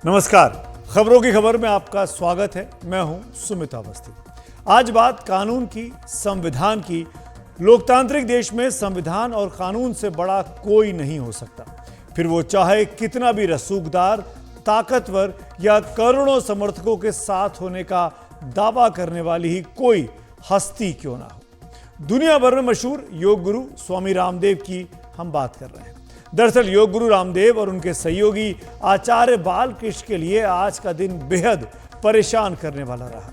नमस्कार, खबरों की खबर में आपका स्वागत है। मैं हूं सुमित अवस्थी। आज बात कानून की, संविधान की। लोकतांत्रिक देश में संविधान और कानून से बड़ा कोई नहीं हो सकता, फिर वो चाहे कितना भी रसूखदार, ताकतवर या करोड़ों समर्थकों के साथ होने का दावा करने वाली ही कोई हस्ती क्यों ना हो। दुनिया भर में मशहूर योग गुरु स्वामी रामदेव की हम बात कर रहे हैं। दरअसल योग गुरु रामदेव और उनके सहयोगी आचार्य बालकृष्ण के लिए आज का दिन बेहद परेशान करने वाला रहा।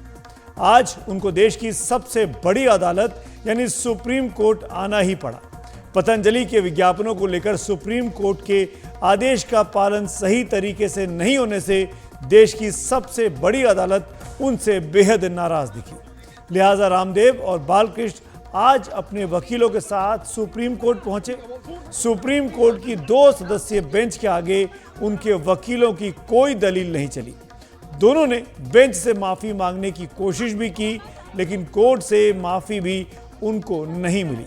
आज उनको देश की सबसे बड़ी अदालत यानी सुप्रीम कोर्ट आना ही पड़ा। पतंजलि के विज्ञापनों को लेकर सुप्रीम कोर्ट के आदेश का पालन सही तरीके से नहीं होने से देश की सबसे बड़ी अदालत उनसे बेहद नाराज दिखी। लिहाजा रामदेव और बालकृष्ण आज अपने वकीलों के साथ सुप्रीम कोर्ट पहुंचे। सुप्रीम कोर्ट की 2 सदस्यीय बेंच के आगे उनके वकीलों की कोई दलील नहीं चली। दोनों ने बेंच से माफी मांगने की कोशिश भी की, लेकिन कोर्ट से माफी भी उनको नहीं मिली।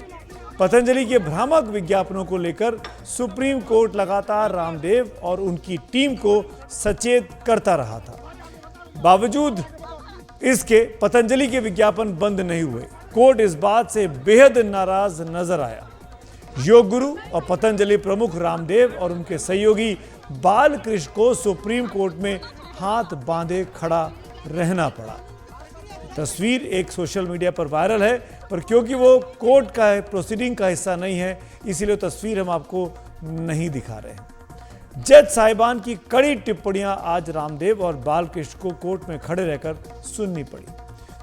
पतंजलि के भ्रामक विज्ञापनों को लेकर सुप्रीम कोर्ट लगातार रामदेव और उनकी टीम को सचेत करता रहा था। बावजूद इसके पतंजलि के विज्ञापन बंद नहीं हुए। कोर्ट इस बात से बेहद नाराज नजर आया। योग गुरु और पतंजलि प्रमुख रामदेव और उनके सहयोगी बालकृष्ण को सुप्रीम कोर्ट में हाथ बांधे खड़ा रहना पड़ा। तस्वीर एक सोशल मीडिया पर वायरल है, पर क्योंकि वो कोर्ट का प्रोसीडिंग का हिस्सा नहीं है, इसीलिए तस्वीर हम आपको नहीं दिखा रहे हैं। जज साहिबान की कड़ी टिप्पणियां आज रामदेव और बालकृष्ण को कोर्ट में खड़े रहकर सुननी पड़ी।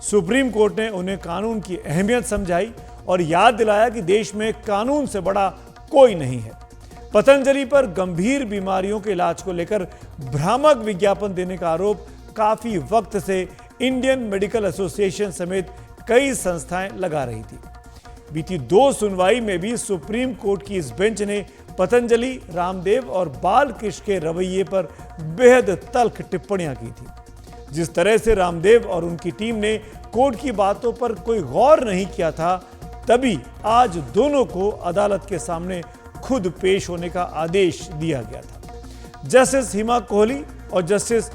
सुप्रीम कोर्ट ने उन्हें कानून की अहमियत समझाई और याद दिलाया कि देश में कानून से बड़ा कोई नहीं है। पतंजलि पर गंभीर बीमारियों के इलाज को लेकर भ्रामक विज्ञापन देने का आरोप काफी वक्त से इंडियन मेडिकल एसोसिएशन समेत कई संस्थाएं लगा रही थी। बीती 2 सुनवाई में भी सुप्रीम कोर्ट की इस बेंच ने पतंजलि, रामदेव और बालकृष्ण के रवैये पर बेहद तल्ख टिप्पणियां की थी। जिस तरह से रामदेव और उनकी टीम ने कोर्ट की बातों पर कोई गौर नहीं किया था, तभी आज दोनों को अदालत के सामने खुद पेश होने का आदेश दिया गया था। जस्टिस हिमा कोहली और जस्टिस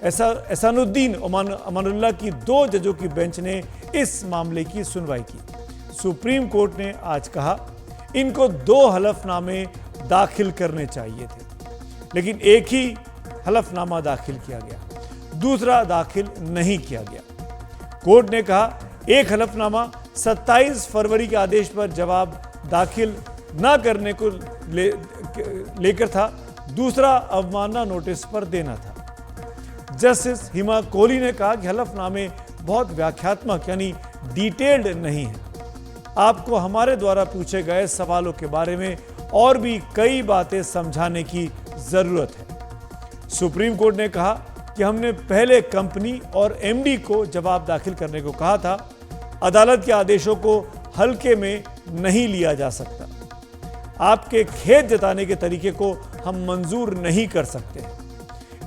एहसानुद्दीन अमानुल्लाह की 2 जजों की बेंच ने इस मामले की सुनवाई की। सुप्रीम कोर्ट ने आज कहा इनको 2 हलफनामे दाखिल करने चाहिए थे, लेकिन एक ही हलफनामा दाखिल किया गया, दूसरा दाखिल नहीं किया गया। कोर्ट ने कहा एक हलफनामा 27 फरवरी के आदेश पर जवाब दाखिल न करने को लेकर था, दूसरा अवमानना नोटिस पर देना था। जस्टिस हिमा कोहली ने कहा कि हलफनामे बहुत व्याख्यात्मक यानी डिटेल्ड नहीं है। आपको हमारे द्वारा पूछे गए सवालों के बारे में और भी कई बातें समझाने की जरूरत है। सुप्रीम कोर्ट ने कहा कि हमने पहले कंपनी और एमडी को जवाब दाखिल करने को कहा था। अदालत के आदेशों को हल्के में नहीं लिया जा सकता। आपके खेद जताने के तरीके को हम मंजूर नहीं कर सकते।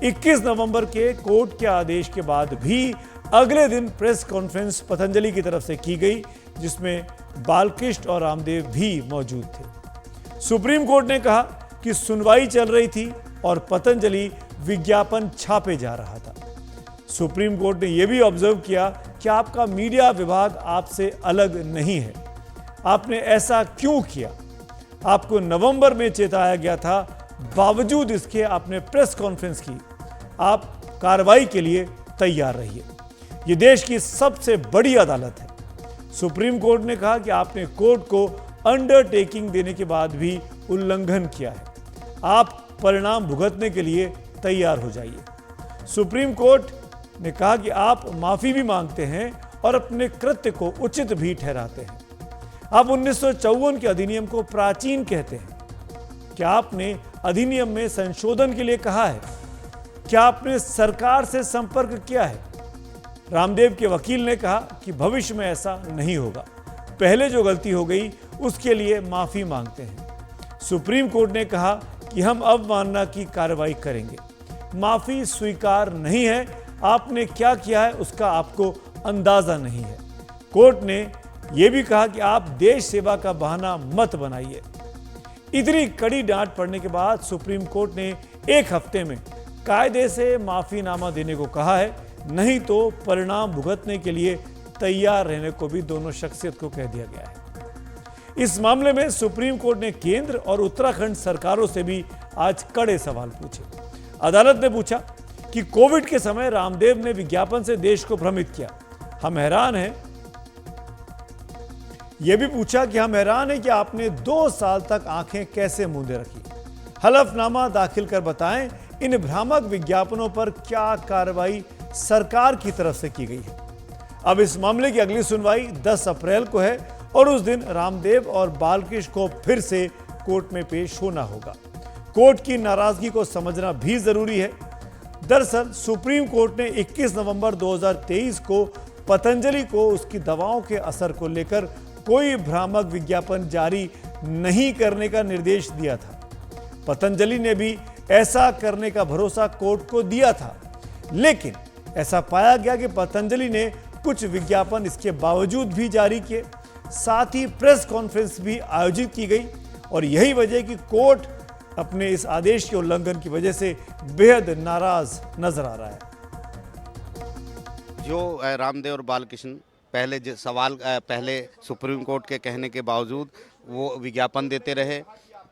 21 नवंबर के कोर्ट के आदेश के बाद भी अगले दिन प्रेस कॉन्फ्रेंस पतंजलि की तरफ से की गई, जिसमें बालकृष्ण और रामदेव भी मौजूद थे। सुप्रीम कोर्ट ने कहा कि सुनवाई चल रही थी और पतंजलि विज्ञापन छापे जा रहा था। सुप्रीम कोर्ट ने यह भी ऑब्जर्व किया कि आपका मीडिया विभाग आपसे अलग नहीं है। आपने ऐसा क्यों किया? आपको नवंबर में चेताया गया था, बावजूद इसके आपने प्रेस कॉन्फ्रेंस की। आप कार्रवाई के लिए तैयार रहिए। यह देश की सबसे बड़ी अदालत है। सुप्रीम कोर्ट ने कहा कि आपने कोर्ट को अंडरटेकिंग देने के बाद भी उल्लंघन किया है। आप परिणाम भुगतने के लिए तैयार हो जाइए। सुप्रीम कोर्ट ने कहा कि आप माफी भी मांगते हैं और अपने कृत्य को उचित भी ठहराते हैं। आप 1954 के अधिनियम को प्राचीन कहते हैं। क्या आपने अधिनियम में संशोधन के लिए कहा है? क्या आपने सरकार से संपर्क किया है? रामदेव के वकील ने कहा कि भविष्य में ऐसा नहीं होगा। पहले जो गलती हो गई उसके लिए माफी मांगते हैं। सुप्रीम कोर्ट ने कहा कि हम अवमानना की कार्रवाई करेंगे। माफी स्वीकार नहीं है। आपने क्या किया है उसका आपको अंदाजा नहीं है। कोर्ट ने यह भी कहा कि आप देश सेवा का बहाना मत बनाइए। इतनी कड़ी डांट पड़ने के बाद सुप्रीम कोर्ट ने 1 हफ्ते में कायदे से माफीनामा देने को कहा है, नहीं तो परिणाम भुगतने के लिए तैयार रहने को भी दोनों शख्सियत को कह दिया गया है। इस मामले में सुप्रीम कोर्ट ने केंद्र और उत्तराखंड सरकारों से भी आज कड़े सवाल पूछे। अदालत ने पूछा कि कोविड के समय रामदेव ने विज्ञापन से देश को भ्रमित किया, हम हैरान हैं। यह भी पूछा कि हम हैरान हैं कि आपने 2 साल तक आंखें कैसे मूंदे रखी। हलफनामा दाखिल कर बताएं इन भ्रामक विज्ञापनों पर क्या कार्रवाई सरकार की तरफ से की गई है। अब इस मामले की अगली सुनवाई 10 अप्रैल को है और उस दिन रामदेव और बालकृष्ण को फिर से कोर्ट में पेश होना होगा। कोर्ट की नाराजगी को समझना भी जरूरी है। दरअसल सुप्रीम कोर्ट ने 21 नवंबर 2023 को पतंजलि को उसकी दवाओं के असर को लेकर कोई भ्रामक विज्ञापन जारी नहीं करने का निर्देश दिया था। पतंजलि ने भी ऐसा करने का भरोसा कोर्ट को दिया था, लेकिन ऐसा पाया गया कि पतंजलि ने कुछ विज्ञापन इसके बावजूद भी जारी किए। साथ ही प्रेस कॉन्फ्रेंस भी आयोजित की गई और यही वजह कि कोर्ट अपने इस आदेश के उल्लंघन की वजह से बेहद नाराज नजर आ रहा है। जो रामदेव और बालकृष्ण पहले सुप्रीम कोर्ट के कहने के बावजूद वो विज्ञापन देते रहे,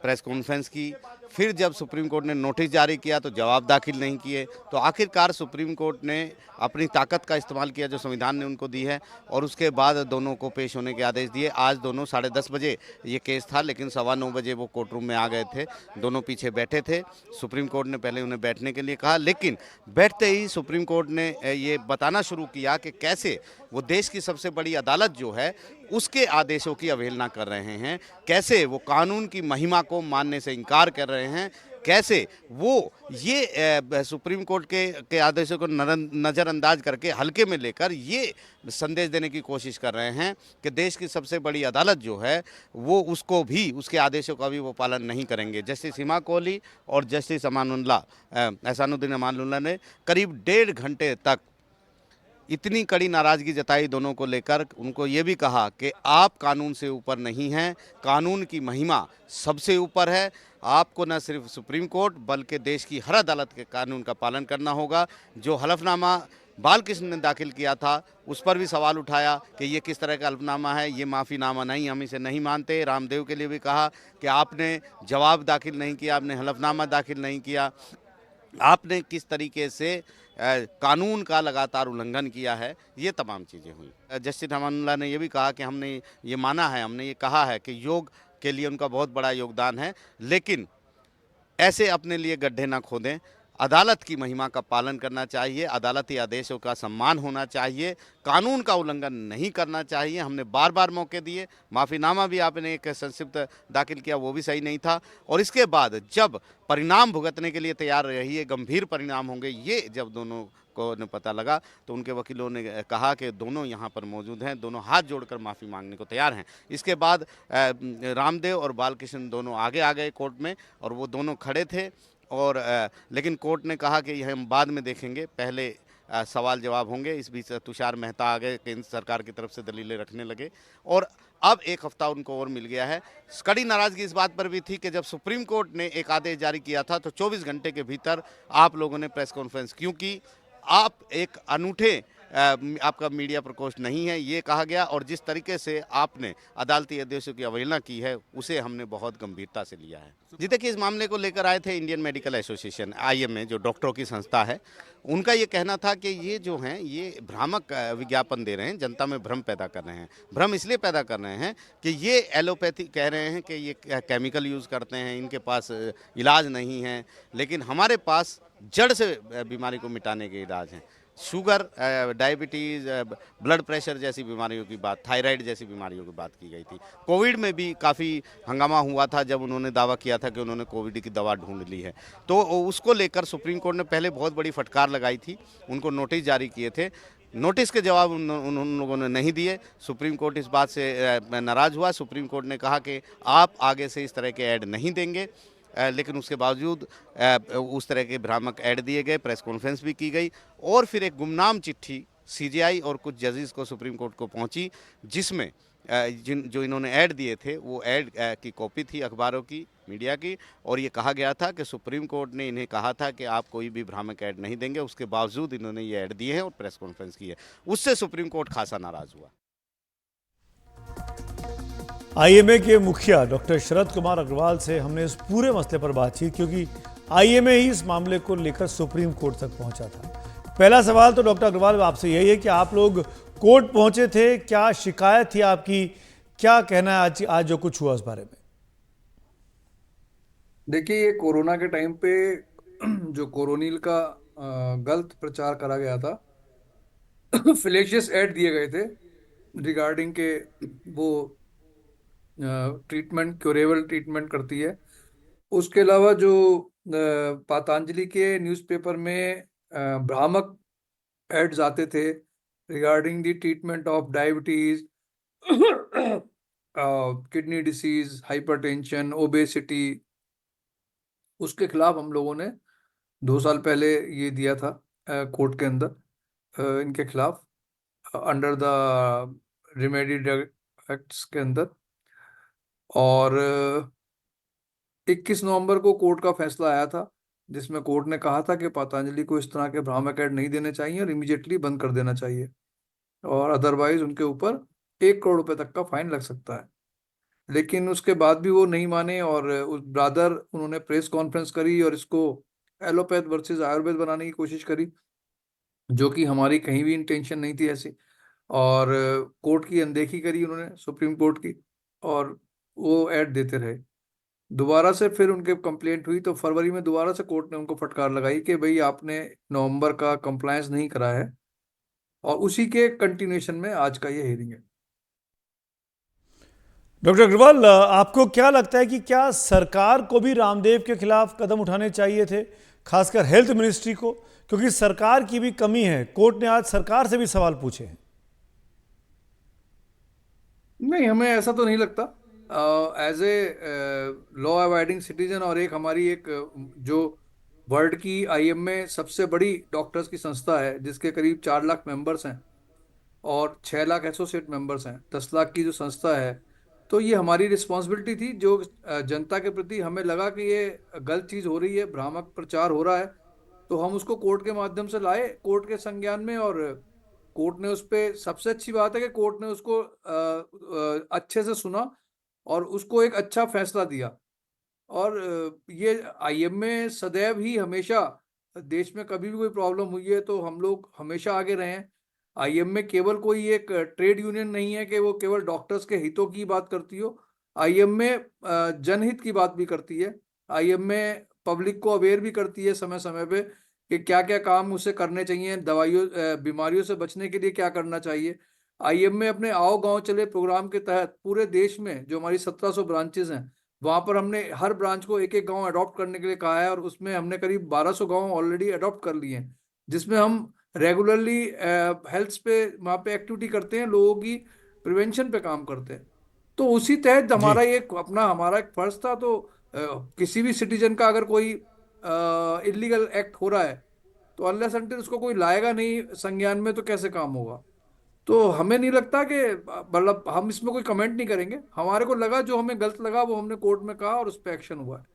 प्रेस कॉन्फ्रेंस की, फिर जब सुप्रीम कोर्ट ने नोटिस जारी किया तो जवाब दाखिल नहीं किए, तो आखिरकार सुप्रीम कोर्ट ने अपनी ताकत का इस्तेमाल किया जो संविधान ने उनको दी है और उसके बाद दोनों को पेश होने के आदेश दिए। आज दोनों 10:30 बजे ये केस था, लेकिन 9:15 बजे वो कोर्ट रूम में आ गए थे। दोनों पीछे बैठे थे। सुप्रीम कोर्ट ने पहले उन्हें बैठने के लिए कहा, लेकिन बैठते ही सुप्रीम कोर्ट ने ये बताना शुरू किया कि कैसे वो देश की सबसे बड़ी अदालत जो है उसके आदेशों की अवहेलना कर रहे हैं, कैसे वो कानून की महिमा को मानने से इनकार कर रहे हैं, कैसे वो ये सुप्रीम कोर्ट के आदेशों को नज़रअंदाज करके हल्के में लेकर ये संदेश देने की कोशिश कर रहे हैं कि देश की सबसे बड़ी अदालत जो है वो उसको भी, उसके आदेशों का भी वो पालन नहीं करेंगे। जस्टिस हिमा कोहली और जस्टिस एहसानुद्दीन अमानुल्लाह ने करीब 1.5 घंटे तक इतनी कड़ी नाराज़गी जताई दोनों को लेकर। उनको ये भी कहा कि आप कानून से ऊपर नहीं हैं, कानून की महिमा सबसे ऊपर है। आपको न सिर्फ सुप्रीम कोर्ट बल्कि देश की हर अदालत के कानून का पालन करना होगा। जो हलफनामा बालकृष्ण ने दाखिल किया था उस पर भी सवाल उठाया कि ये किस तरह का हलफनामा है, ये माफ़ीनामा नहीं, हम इसे नहीं मानते। रामदेव के लिए भी कहा कि आपने जवाब दाखिल नहीं किया, आपने हलफनामा दाखिल नहीं किया, आपने किस तरीके से कानून का लगातार उल्लंघन किया है। ये तमाम चीज़ें हुई। जस्टिस अमानुल्लाह ने यह भी कहा कि हमने ये माना है, हमने ये कहा है कि योग के लिए उनका बहुत बड़ा योगदान है, लेकिन ऐसे अपने लिए गड्ढे ना खोदें। अदालत की महिमा का पालन करना चाहिए, अदालती आदेशों का सम्मान होना चाहिए, कानून का उल्लंघन नहीं करना चाहिए। हमने बार बार मौके दिए, माफ़ीनामा भी आपने एक संक्षिप्त दाखिल किया, वो भी सही नहीं था। और इसके बाद जब परिणाम भुगतने के लिए तैयार रहिए, गंभीर परिणाम होंगे, ये जब दोनों को ने पता लगा तो उनके वकीलों ने कहा कि दोनों यहाँ पर मौजूद हैं, दोनों हाथ जोड़कर माफ़ी मांगने को तैयार हैं। इसके बाद रामदेव और बालकृष्ण दोनों आगे आ गए कोर्ट में और वो दोनों खड़े थे और लेकिन कोर्ट ने कहा कि यह हम बाद में देखेंगे, पहले सवाल जवाब होंगे। इस बीच तुषार मेहता आ गए, केंद्र सरकार की तरफ से दलीलें रखने लगे और अब 1 हफ्ता उनको और मिल गया है। कड़ी नाराज़गी इस बात पर भी थी कि जब सुप्रीम कोर्ट ने एक आदेश जारी किया था तो 24 घंटे के भीतर आप लोगों ने प्रेस कॉन्फ्रेंस क्यों की, आप एक अनूठे आपका मीडिया प्रकोष्ठ नहीं है, ये कहा गया। और जिस तरीके से आपने अदालती आदेशों की अवहेलना की है उसे हमने बहुत गंभीरता से लिया है। जी देखिए, इस मामले को लेकर आए थे इंडियन मेडिकल एसोसिएशन IMA, जो डॉक्टरों की संस्था है। उनका ये कहना था कि ये जो हैं ये भ्रामक विज्ञापन दे रहे हैं, जनता में भ्रम पैदा कर रहे हैं। भ्रम इसलिए पैदा कर रहे हैं कि ये एलोपैथी कह रहे हैं कि ये केमिकल यूज़ करते हैं, इनके पास इलाज नहीं है, लेकिन हमारे पास जड़ से बीमारी को मिटाने के इलाज हैं। शुगर, डायबिटीज़, ब्लड प्रेशर जैसी बीमारियों की बात, थायराइड जैसी बीमारियों की बात की गई थी। कोविड में भी काफ़ी हंगामा हुआ था जब उन्होंने दावा किया था कि उन्होंने कोविड की दवा ढूंढ ली है। तो उसको लेकर सुप्रीम कोर्ट ने पहले बहुत बड़ी फटकार लगाई थी, उनको नोटिस जारी किए थे। नोटिस के जवाब उन लोगों ने नहीं दिए। सुप्रीम कोर्ट इस बात से नाराज़ हुआ। सुप्रीम कोर्ट ने कहा कि आप आगे से इस तरह के ऐड नहीं देंगे, लेकिन उसके बावजूद उस तरह के भ्रामक ऐड दिए गए, प्रेस कॉन्फ्रेंस भी की गई और फिर एक गुमनाम चिट्ठी CJI और कुछ जजेस को सुप्रीम कोर्ट को पहुंची, जिसमें जो इन्होंने ऐड दिए थे वो ऐड की कॉपी थी अखबारों की, मीडिया की, और ये कहा गया था कि सुप्रीम कोर्ट ने इन्हें कहा था कि आप कोई भी भ्रामक ऐड नहीं देंगे। उसके बावजूद इन्होंने ये ऐड दिए हैं और प्रेस कॉन्फ्रेंस की है। उससे सुप्रीम कोर्ट खासा नाराज हुआ। आईएमए के मुखिया डॉक्टर शरद कुमार अग्रवाल से हमने इस पूरे मसले पर बातचीत, क्योंकि आईएमए ही इस मामले को लेकर सुप्रीम कोर्ट तक पहुंचा था। पहला सवाल तो डॉक्टर अग्रवाल आपसे यही है कि आप लोग कोर्ट पहुंचे थे, क्या शिकायत थी आपकी, क्या कहना है आज जो कुछ हुआ उस बारे में? देखिए, ये कोरोना के टाइम पे जो कोरोनिल का गलत प्रचार करा गया था, फिलेशियस ऐड दिए गए थे रिगार्डिंग के वो ट्रीटमेंट क्योरेबल ट्रीटमेंट करती है। उसके अलावा जो पतंजलि के न्यूज़पेपर में भ्रामक एड्स आते थे regarding the treatment of diabetes, kidney disease, hypertension, obesity, उसके खिलाफ हम लोगों ने 2 साल पहले ये दिया था कोर्ट के अंदर, इनके खिलाफ under the remedy drug acts के अंदर। और 21 नवंबर को कोर्ट का फैसला आया था, जिसमें कोर्ट ने कहा था कि पतंजलि को इस तरह के भ्रामक ऐड नहीं देने चाहिए और इमीडिएटली बंद कर देना चाहिए, और अदरवाइज उनके ऊपर 1 करोड़ रुपए तक का फाइन लग सकता है। लेकिन उसके बाद भी वो नहीं माने और उस ब्रादर उन्होंने प्रेस कॉन्फ्रेंस करी और इसको एलोपैथ वर्सेस आयुर्वेद बनाने की कोशिश करी, जो कि हमारी कहीं भी इंटेंशन नहीं थी ऐसी। और कोर्ट की अनदेखी करी उन्होंने, सुप्रीम कोर्ट की, और वो ऐड देते रहे। दोबारा से फिर उनके कंप्लेंट हुई तो फरवरी में दोबारा से कोर्ट ने उनको फटकार लगाई कि भाई आपने नवंबर का कंप्लायंस नहीं करा है, और उसी के कंटिन्यूएशन में आज का ये हियरिंग है। डॉक्टर अग्रवाल, आपको क्या लगता है कि क्या सरकार को भी रामदेव के खिलाफ कदम उठाने चाहिए थे, खासकर हेल्थ मिनिस्ट्री को, क्योंकि सरकार की भी कमी है? कोर्ट ने आज सरकार से भी सवाल पूछे हैं। नहीं, हमें ऐसा तो नहीं लगता। As a law abiding citizen, और एक हमारी एक जो वर्ल्ड की आईएमए सबसे बड़ी डॉक्टर्स की संस्था है, जिसके करीब 4 लाख मेंबर्स हैं और 6 लाख एसोसिएट मेंबर्स हैं, 10 लाख की जो संस्था है, तो ये हमारी रिस्पॉन्सिबिलिटी थी। जो जनता के प्रति हमें लगा कि ये गलत चीज़ हो रही है, भ्रामक प्रचार हो रहा है, तो हम उसको कोर्ट के माध्यम से लाए कोर्ट के संज्ञान में, और कोर्ट ने उस पर, सबसे अच्छी बात है कि कोर्ट ने उसको अच्छे से सुना और उसको एक अच्छा फैसला दिया। और ये आईएमए सदैव ही हमेशा, देश में कभी भी कोई प्रॉब्लम हुई है तो हम लोग हमेशा आगे रहे हैं। आईएमए केवल कोई एक ट्रेड यूनियन नहीं है कि वो केवल डॉक्टर्स के हितों की बात करती हो। आईएमए जनहित की बात भी करती है। आईएमए पब्लिक को अवेयर भी करती है समय समय पे कि क्या क्या काम उसे करने चाहिए, दवाइयों बीमारियों से बचने के लिए क्या करना चाहिए। आईएमए अपने आओ गांव चले प्रोग्राम के तहत पूरे देश में जो हमारी 1700 ब्रांचेज हैं, वहाँ पर हमने हर ब्रांच को एक एक गांव अडॉप्ट करने के लिए कहा है, और उसमें हमने करीब 1200 गांव ऑलरेडी अडॉप्ट कर लिए हैं, जिसमें हम रेगुलरली हेल्थ पे वहाँ पे एक्टिविटी करते हैं, लोगों की प्रिवेंशन पे काम करते हैं। तो उसी तहत जी, हमारा एक फर्ज था। तो किसी भी सिटीजन का अगर कोई इलीगल एक्ट हो रहा है तो अनलेस अनटिल उसको कोई लाएगा नहीं संज्ञान में, तो कैसे काम होगा? तो हमें नहीं लगता कि, मतलब हम इसमें कोई कमेंट नहीं करेंगे। हमारे को लगा, जो हमें गलत लगा वो हमने कोर्ट में कहा और उस पर एक्शन हुआ है।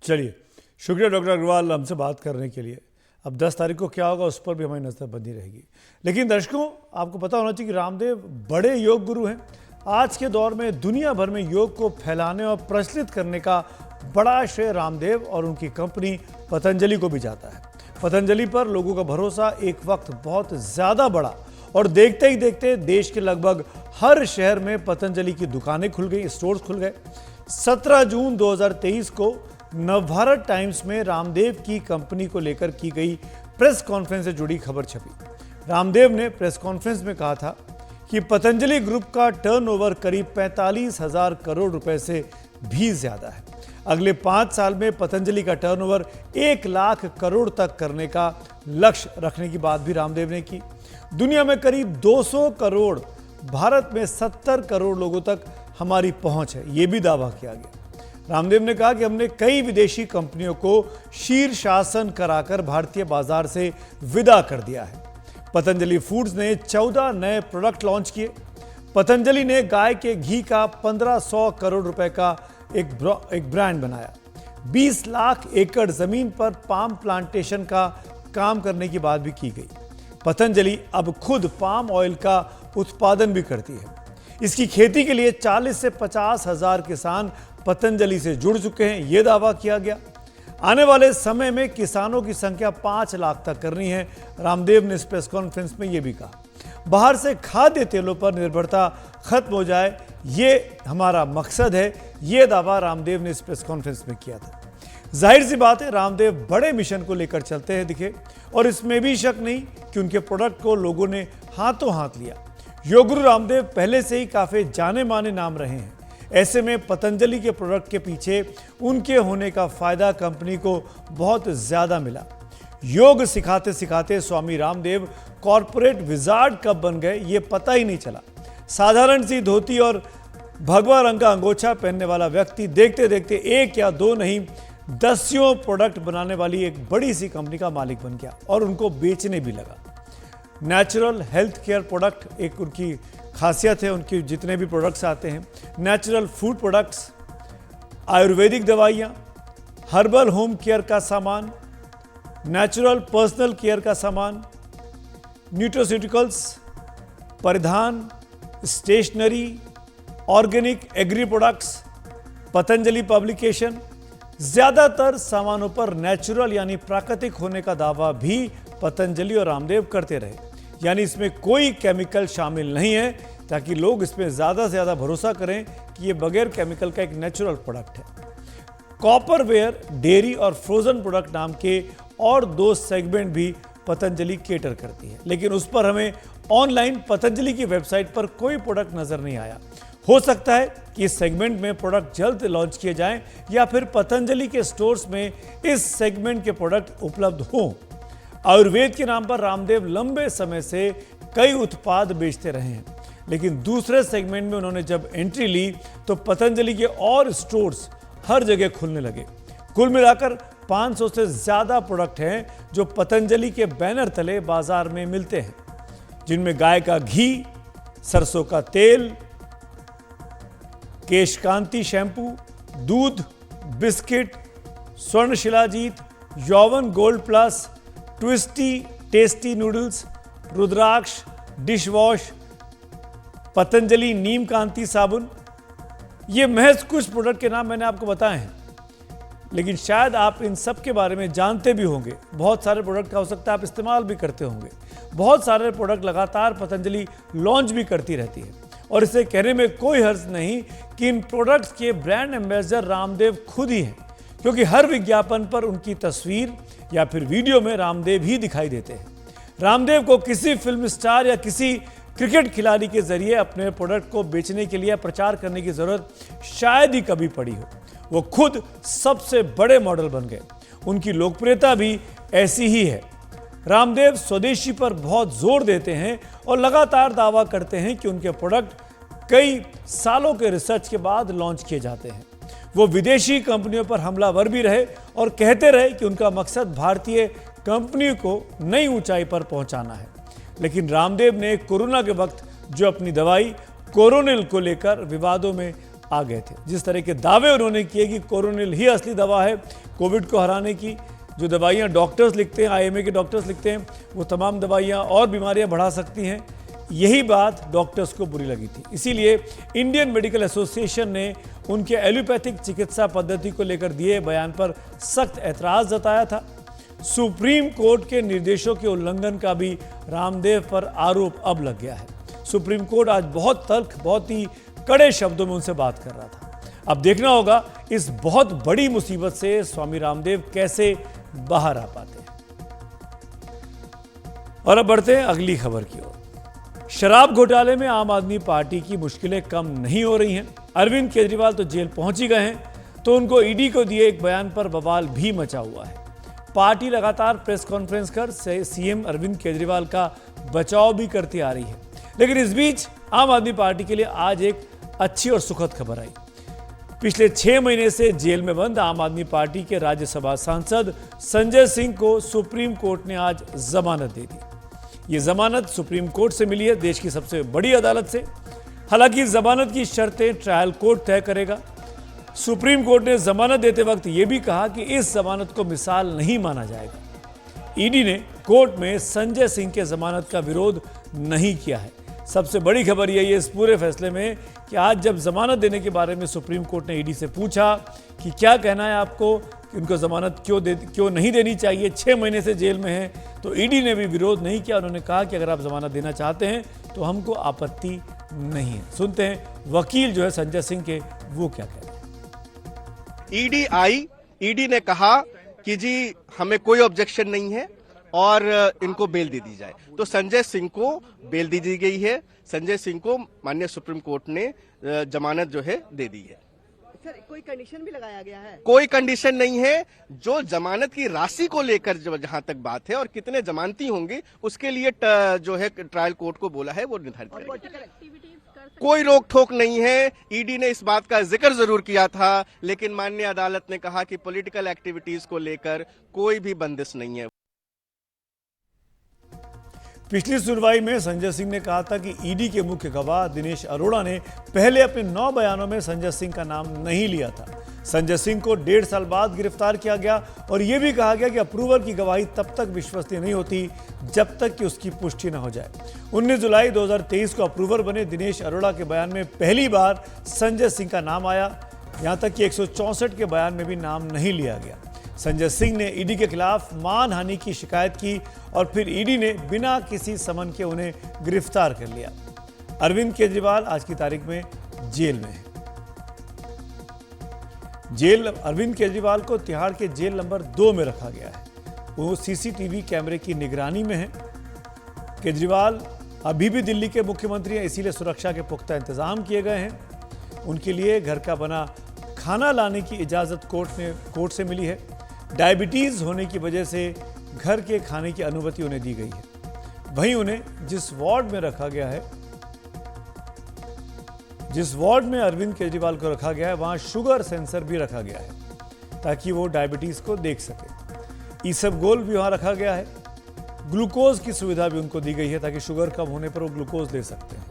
चलिए, शुक्रिया डॉक्टर अग्रवाल हमसे बात करने के लिए। अब 10 तारीख को क्या होगा उस पर भी हमारी नजर बनी रहेगी। लेकिन दर्शकों, आपको पता होना चाहिए कि रामदेव बड़े योग गुरु हैं। आज के दौर में दुनिया भर में योग को फैलाने और प्रचलित करने का बड़ा श्रेय रामदेव और उनकी कंपनी पतंजलि को भी जाता है। पतंजलि पर लोगों का भरोसा एक वक्त बहुत ज़्यादा बढ़ा और देखते ही देखते देश के लगभग हर शहर में पतंजलि की दुकानें खुल गई, स्टोर्स खुल गए। 17 जून 2023 को नवभारत टाइम्स में रामदेव की कंपनी को लेकर की गई प्रेस कॉन्फ्रेंस से जुड़ी खबर छपी। रामदेव ने प्रेस कॉन्फ्रेंस में कहा था कि पतंजलि ग्रुप का टर्नओवर करीब 45,000 करोड़ रुपए से भी ज्यादा है। अगले 5 साल में पतंजलि का टर्नओवर 1 लाख करोड़ तक करने का लक्ष्य रखने की बात भी रामदेव ने की। दुनिया में करीब 200 करोड़, भारत में 70 करोड़ लोगों तक हमारी पहुंच है, यह भी दावा किया गया। रामदेव ने कहा कि हमने कई विदेशी कंपनियों को शीर्षासन कराकर भारतीय बाजार से विदा कर दिया है। पतंजलि फूड्स ने 14 नए प्रोडक्ट लॉन्च किए। पतंजलि ने गाय के घी का 1500 करोड़ रुपए का एक ब्रांड बनाया। 20 लाख एकड़ जमीन पर पाम प्लांटेशन का काम करने की बात भी की गई। पतंजलि अब खुद पाम ऑयल का उत्पादन भी करती है। इसकी खेती के लिए 40 से 50 हजार किसान पतंजलि से जुड़ चुके हैं, यह दावा किया गया। आने वाले समय में किसानों की संख्या 5 लाख तक करनी है। रामदेव ने इस प्रेस कॉन्फ्रेंस में यह भी कहा, बाहर से खाद्य तेलों पर निर्भरता खत्म हो जाए, ये हमारा मकसद है। यह दावा रामदेव ने इस प्रेस कॉन्फ्रेंस में किया था। जाहिर सी बात है, रामदेव बड़े मिशन को लेकर चलते हैं दिखे, और इसमें भी शक नहीं कि उनके प्रोडक्ट को लोगों ने हाथों हाथ लिया। योग गुरु रामदेव पहले से ही काफी जाने माने नाम रहे हैं। ऐसे में पतंजलि के प्रोडक्ट के पीछे उनके होने का फायदा कंपनी को बहुत ज्यादा मिला। योग सिखाते सिखाते स्वामी रामदेव कॉर्पोरेट विजार्ड कब बन गए ये पता ही नहीं चला। साधारण सी धोती और भगवा रंग का अंगोछा पहनने वाला व्यक्ति देखते देखते एक या दो नहीं दसियों प्रोडक्ट बनाने वाली एक बड़ी सी कंपनी का मालिक बन गया और उनको बेचने भी लगा। नेचुरल हेल्थ केयर प्रोडक्ट एक उनकी खासियत है। उनकी जितने भी प्रोडक्ट्स आते हैं, नेचुरल फूड प्रोडक्ट्स, आयुर्वेदिक दवाइयाँ, हर्बल होम केयर का सामान, नेचुरल पर्सनल केयर का सामान, न्यूट्रोस्यूटिकल्स, परिधान, stationery, organic agri products, Patanjali publication, ज्यादातर सामानों पर नेचुरल यानी प्राकृतिक होने का दावा भी पतंजलि और रामदेव करते रहे। यानी इसमें कोई केमिकल शामिल नहीं है, ताकि लोग इसमें ज्यादा से ज्यादा भरोसा करें कि ये बगैर केमिकल का एक नेचुरल प्रोडक्ट है। कॉपरवेयर, डेयरी और फ्रोजन प्रोडक्ट नाम के और 2 सेगमेंट भी पतंजलि केटर करती है, लेकिन उस पर हमें ऑनलाइन पतंजलि की वेबसाइट पर कोई प्रोडक्ट नजर नहीं आया। हो सकता है कि इस सेगमेंट में प्रोडक्ट जल्द लॉन्च किए जाएं, या फिर पतंजलि के स्टोर्स में इस सेगमेंट के प्रोडक्ट उपलब्ध हों। आयुर्वेद के नाम पर रामदेव लंबे समय से कई उत्पाद बेचते रहे हैं, लेकिन दूसरे सेगमेंट में उन्होंने जब एंट्री ली तो पतंजलि के और स्टोर्स हर जगह खुलने लगे। कुल मिलाकर 500 से ज्यादा प्रोडक्ट हैं जो पतंजलि के बैनर तले बाजार में मिलते हैं, जिनमें गाय का घी, सरसों का तेल, केशकांति शैम्पू, दूध, biscuit, Swarna Shilajit, Youvan gold plus, twisty tasty noodles, Rudraksh dish wash, Patanjali Neem Kanti साबुन। ये महज कुछ प्रोडक्ट के नाम मैंने आपको बताए हैं, लेकिन शायद आप इन सब के बारे में जानते भी होंगे। बहुत सारे प्रोडक्ट का हो सकता है आप इस्तेमाल भी करते होंगे। बहुत सारे प्रोडक्ट लगातार पतंजलि लॉन्च भी करती रहती है, और इसे कहने में कोई हर्ज नहीं कि इन प्रोडक्ट्स के ब्रांड एम्बेसडर रामदेव खुद ही हैं, क्योंकि हर विज्ञापन पर उनकी तस्वीर या फिर वीडियो में रामदेव ही दिखाई देते हैं। रामदेव को किसी फिल्म स्टार या किसी क्रिकेट खिलाड़ी के जरिए अपने प्रोडक्ट को बेचने के लिए प्रचार करने की जरूरत शायद ही कभी पड़ी हो। वो खुद सबसे बड़े मॉडल बन गए। उनकी लोकप्रियता भी ऐसी ही है। रामदेव स्वदेशी पर बहुत जोर देते हैं और लगातार दावा करते हैं कि उनके प्रोडक्ट कई सालों के रिसर्च के बाद लॉन्च किए जाते हैं। वो विदेशी कंपनियों पर हमलावर भी रहे और कहते रहे कि उनका मकसद भारतीय कंपनियों को नई ऊंचाई पर पहुंचाना है। लेकिन रामदेव ने कोरोना के वक्त जो अपनी दवाई कोरोनिल को लेकर विवादों में आ गए थे, जिस तरह के दावे उन्होंने किए कि कोरोनिल ही असली दवा है कोविड को हराने की, जो दवाइयां डॉक्टर्स लिखते हैं, आईएमए के डॉक्टर्स लिखते हैं, वो तमाम दवाइयां और बीमारियां बढ़ा सकती हैं, यही बात डॉक्टर्स को बुरी लगी थी। इसीलिए इंडियन मेडिकल एसोसिएशन ने उनके एलोपैथिक चिकित्सा पद्धति को लेकर दिए बयान पर सख्त ऐतराज जताया था। सुप्रीम कोर्ट के निर्देशों के उल्लंघन का भी रामदेव पर आरोप अब लग गया है। सुप्रीम कोर्ट आज बहुत ही कड़े शब्दों में उनसे बात कर रहा था। अब देखना होगा इस बहुत बड़ी मुसीबत से स्वामी रामदेव कैसे बाहर आ पाते हैं। और अब बढ़ते हैं अगली खबर की ओर। शराब घोटाले में आम आदमी पार्टी की मुश्किलें कम नहीं हो रही हैं। अरविंद केजरीवाल तो जेल पहुंच ही गए हैं, तो उनको ईडी को दिए एक बयान पर बवाल भी मचा हुआ है। पार्टी लगातार प्रेस कॉन्फ्रेंस कर सीएम अरविंद केजरीवाल का बचाव भी करती आ रही है, लेकिन इस बीच आम आदमी पार्टी के लिए आज एक अच्छी और सुखद खबर आई। पिछले 6 महीने से जेल में बंद आम आदमी पार्टी के राज्यसभा सांसद संजय सिंह को सुप्रीम कोर्ट ने आज जमानत दे दी। ये जमानत सुप्रीम कोर्ट से मिली है, देश की सबसे बड़ी अदालत से। हालांकि जमानत की शर्तें ट्रायल कोर्ट तय करेगा। सुप्रीम कोर्ट ने जमानत देते वक्त यह भी कहा कि इस जमानत को मिसाल नहीं माना जाएगा। ईडी ने कोर्ट में संजय सिंह के जमानत का विरोध नहीं किया है। सबसे बड़ी खबर यही है इस पूरे फैसले में कि आज जब जमानत देने के बारे में सुप्रीम कोर्ट ने ईडी से पूछा कि क्या कहना है आपको कि उनको जमानत क्यों नहीं देनी चाहिए, 6 महीने से जेल में है, तो ईडी ने भी विरोध नहीं किया। उन्होंने कहा कि अगर आप जमानत देना चाहते हैं तो हमको आपत्ति नहीं है। सुनते हैं वकील जो है संजय सिंह के, वो क्या कहते हैं। ईडी आई, ईडी ने कहा कि जी हमें कोई ऑब्जेक्शन नहीं है और इनको बेल दे दी जाए, तो संजय सिंह को बेल दे दी गई है। संजय सिंह को माननीय सुप्रीम कोर्ट ने जमानत जो है दे दी है। सर, कोई कंडीशन भी लगाया गया है? कोई कंडीशन नहीं है। जो जमानत की राशि को लेकर जहां तक बात है और कितने जमानती होंगे उसके लिए जो है ट्रायल कोर्ट को बोला है वो निर्धारित करेगा। कोई रोक ठोक नहीं है। ईडी ने इस बात का जिक्र जरूर किया था, लेकिन माननीय अदालत ने कहा कि पॉलिटिकल एक्टिविटीज को लेकर कोई भी बंदिश नहीं है। पिछली सुनवाई में संजय सिंह ने कहा था कि ईडी के मुख्य गवाह दिनेश अरोड़ा ने पहले अपने 9 बयानों में संजय सिंह का नाम नहीं लिया था। संजय सिंह को 1.5 साल बाद गिरफ्तार किया गया और यह भी कहा गया कि अप्रूवर की गवाही तब तक विश्वसनीय नहीं होती जब तक कि उसकी पुष्टि न हो जाए। 19 जुलाई 2023 को अप्रूवर बने दिनेश अरोड़ा के बयान में पहली बार संजय सिंह का नाम आया। यहां तक कि 164 के बयान में भी नाम नहीं लिया गया। संजय सिंह ने ईडी के खिलाफ मानहानि की शिकायत की और फिर ईडी ने बिना किसी समन के उन्हें गिरफ्तार कर लिया। अरविंद केजरीवाल आज की तारीख में जेल में है। अरविंद केजरीवाल को तिहाड़ के जेल नंबर 2 में रखा गया है। वो सीसीटीवी कैमरे की निगरानी में है। केजरीवाल अभी भी दिल्ली के मुख्यमंत्री हैं, इसीलिए सुरक्षा के पुख्ता इंतजाम किए गए हैं। उनके लिए घर का बना खाना लाने की इजाज़त कोर्ट से मिली है। डायबिटीज़ होने की वजह से घर के खाने की अनुमति उन्हें दी गई है। वहीं उन्हें जिस वार्ड में रखा गया है, जिस वार्ड में अरविंद केजरीवाल को रखा गया है, वहां शुगर सेंसर भी रखा गया है ताकि वो डायबिटीज़ को देख सके। ईसबगोल भी वहां रखा गया है। ग्लूकोज की सुविधा भी उनको दी गई है ताकि शुगर कम होने पर वो ग्लूकोज ले सकते हैं।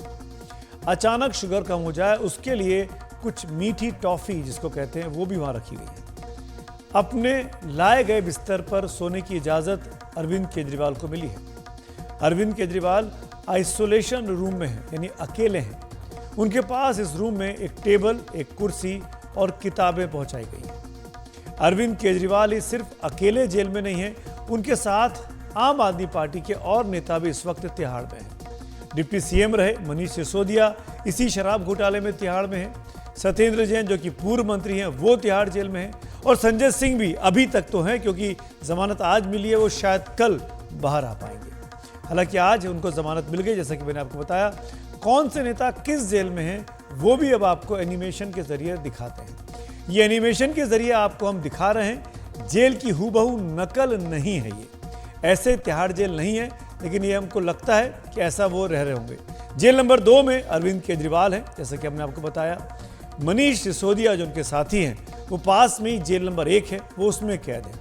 अचानक शुगर कम हो जाए उसके लिए कुछ मीठी टॉफी जिसको कहते हैं वो भी वहां रखी गई है। अपने लाए गए बिस्तर पर सोने की इजाजत अरविंद केजरीवाल को मिली है। अरविंद केजरीवाल आइसोलेशन रूम में हैं, यानी अकेले हैं। उनके पास इस रूम में एक टेबल, एक कुर्सी और किताबें पहुंचाई गई हैं। अरविंद केजरीवाल ही सिर्फ अकेले जेल में नहीं हैं, उनके साथ आम आदमी पार्टी के और नेता भी इस वक्त तिहाड़ में हैं। डिप्टी सीएम रहे मनीष सिसोदिया इसी शराब घोटाले में तिहाड़ में हैं। सत्येंद्र जैन जो कि पूर्व मंत्री हैं वो तिहाड़ जेल में हैं और संजय सिंह भी अभी तक तो हैं क्योंकि जमानत आज मिली है, वो शायद कल बाहर आ पाएंगे। हालांकि आज उनको जमानत मिल गई। जैसा कि मैंने आपको बताया, कौन से नेता किस जेल में हैं वो भी अब आपको एनिमेशन के जरिए दिखाते हैं। ये एनिमेशन के जरिए आपको हम दिखा रहे हैं। जेल की हूबहू नकल नहीं है ये, ऐसे तिहाड़ जेल नहीं है, लेकिन ये हमको लगता है कि ऐसा वो रह रहे होंगे। जेल नंबर 2 में अरविंद केजरीवाल हैं, जैसा कि हमने आपको बताया। मनीष सिसोदिया जो उनके साथी हैं वो पास में ही जेल नंबर 1 है, वो उसमें कैद है।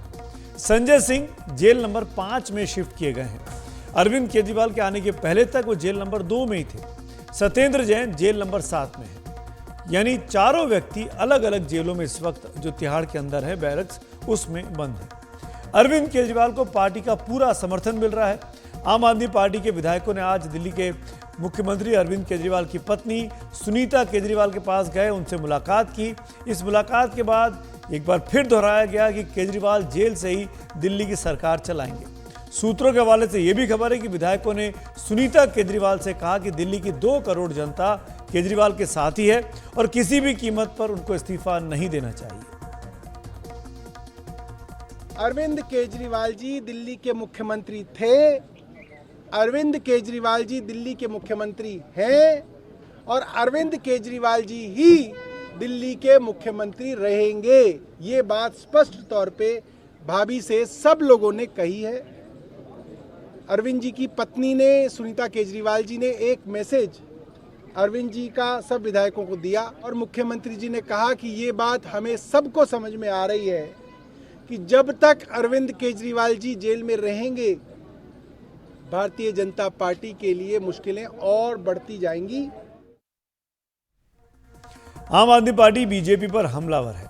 संजय सिंह जेल नंबर 5 में शिफ्ट किए गए हैं। अरविंद केजरीवाल के आने के पहले तक वो जेल नंबर 2 में ही थे। सत्येंद्र जैन जेल नंबर 7 में है। यानी चारों व्यक्ति अलग अलग जेलों में इस वक्त जो तिहाड़ के अंदर है, बैरक्स, उसमें बंद है। अरविंद केजरीवाल को पार्टी का पूरा समर्थन मिल रहा है। आम आदमी पार्टी के विधायकों ने आज दिल्ली के मुख्यमंत्री अरविंद केजरीवाल की पत्नी सुनीता केजरीवाल के पास गए, उनसे मुलाकात की। इस मुलाकात के बाद एक बार फिर दोहराया गया कि केजरीवाल जेल से ही दिल्ली की सरकार चलाएंगे। सूत्रों के हवाले से यह भी खबर है कि विधायकों ने सुनीता केजरीवाल से कहा कि दिल्ली की 2 करोड़ जनता केजरीवाल के साथ ही है और किसी भी कीमत पर उनको इस्तीफा नहीं देना चाहिए। अरविंद केजरीवाल जी दिल्ली के मुख्यमंत्री थे, अरविंद केजरीवाल जी दिल्ली के मुख्यमंत्री हैं और अरविंद केजरीवाल जी ही दिल्ली के मुख्यमंत्री रहेंगे। ये बात स्पष्ट तौर पे भाभी से सब लोगों ने कही है। अरविंद जी की पत्नी ने, सुनीता केजरीवाल जी ने एक मैसेज अरविंद जी का सब विधायकों को दिया और मुख्यमंत्री जी ने कहा कि ये बात हमें सबको समझ में आ रही है कि जब तक अरविंद केजरीवाल जी जेल में रहेंगे भारतीय जनता पार्टी के लिए मुश्किलें और बढ़ती जाएंगी। आम आदमी पार्टी बीजेपी पर हमलावर है।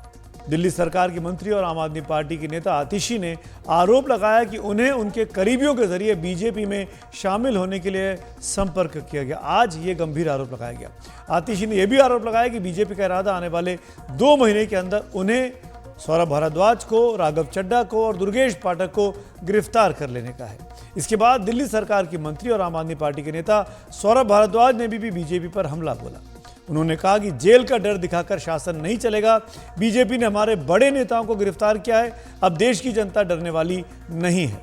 दिल्ली सरकार के मंत्री और आम आदमी पार्टी के नेता आतिशी ने आरोप लगाया कि उन्हें उनके करीबियों के जरिए बीजेपी में शामिल होने के लिए संपर्क किया गया। आज ये गंभीर आरोप लगाया गया। आतिशी ने यह भी आरोप लगाया कि बीजेपी का इरादा आने वाले 2 महीने के अंदर उन्हें, सौरभ भारद्वाज को, राघव चड्ढा को और दुर्गेश पाठक को गिरफ्तार कर लेने का है। इसके बाद दिल्ली सरकार के मंत्री और आम आदमी पार्टी के नेता सौरभ भारद्वाज ने भी बीजेपी पर हमला बोला। उन्होंने कहा कि जेल का डर दिखाकर शासन नहीं चलेगा। बीजेपी ने हमारे बड़े नेताओं को गिरफ्तार किया है, अब देश की जनता डरने वाली नहीं है।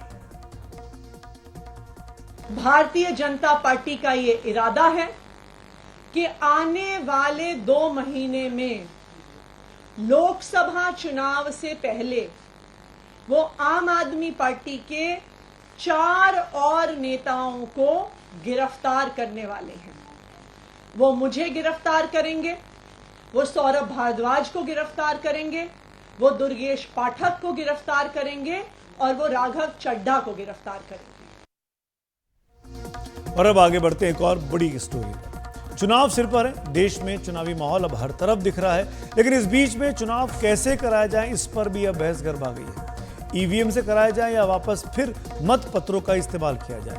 भारतीय जनता पार्टी का ये इरादा है कि आने वाले 2 महीने में लोकसभा चुनाव से पहले वो आम आदमी पार्टी के 4 और नेताओं को गिरफ्तार करने वाले हैं। वो मुझे गिरफ्तार करेंगे, वो सौरभ भारद्वाज को गिरफ्तार करेंगे, वो दुर्गेश पाठक को गिरफ्तार करेंगे और वो राघव चड्ढा को गिरफ्तार करेंगे। और अब आगे बढ़ते हैं एक और बड़ी स्टोरी पर। चुनाव सिर पर है, देश में चुनावी माहौल अब हर तरफ दिख रहा है, लेकिन इस बीच में चुनाव कैसे कराया जाए इस पर भी अब बहस गर्मा गई है। ईवीएम से कराया जाए या वापस फिर मत पत्रों का इस्तेमाल किया जाए।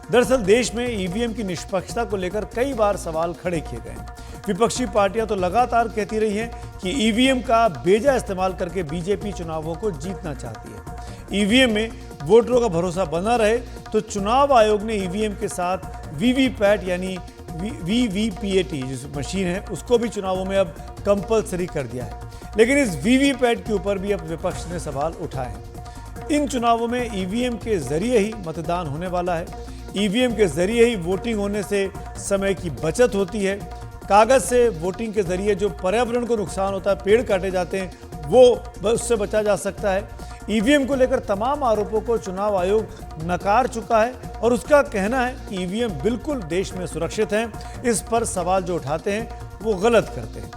दरअसल देश में ईवीएम की निष्पक्षता को लेकर कई बार सवाल खड़े किए गए हैं। विपक्षी पार्टियां तो लगातार कहती रही हैं कि ईवीएम का बेजा इस्तेमाल करके बीजेपी चुनावों को जीतना चाहती है। ईवीएम में वोटरों का भरोसा बना रहे तो चुनाव आयोग ने ईवीएम के साथ वीवीपैट यानी वीवीपीएटी जिस मशीन है उसको भी चुनावों में अब कंपलसरी कर दिया है। लेकिन इस वीवीपैट के ऊपर भी अब विपक्ष ने सवाल उठाए हैं। इन चुनावों में ईवीएम के जरिए ही मतदान होने वाला है। ईवीएम के जरिए ही वोटिंग होने से समय की बचत होती है। कागज से वोटिंग के जरिए जो पर्यावरण को नुकसान होता है, पेड़ काटे जाते हैं, वो उससे बचा जा सकता है। ईवीएम को लेकर तमाम आरोपों को चुनाव आयोग नकार चुका है और उसका कहना है कि ईवीएम बिल्कुल देश में सुरक्षित हैं। इस पर सवाल जो उठाते हैं वो गलत करते हैं।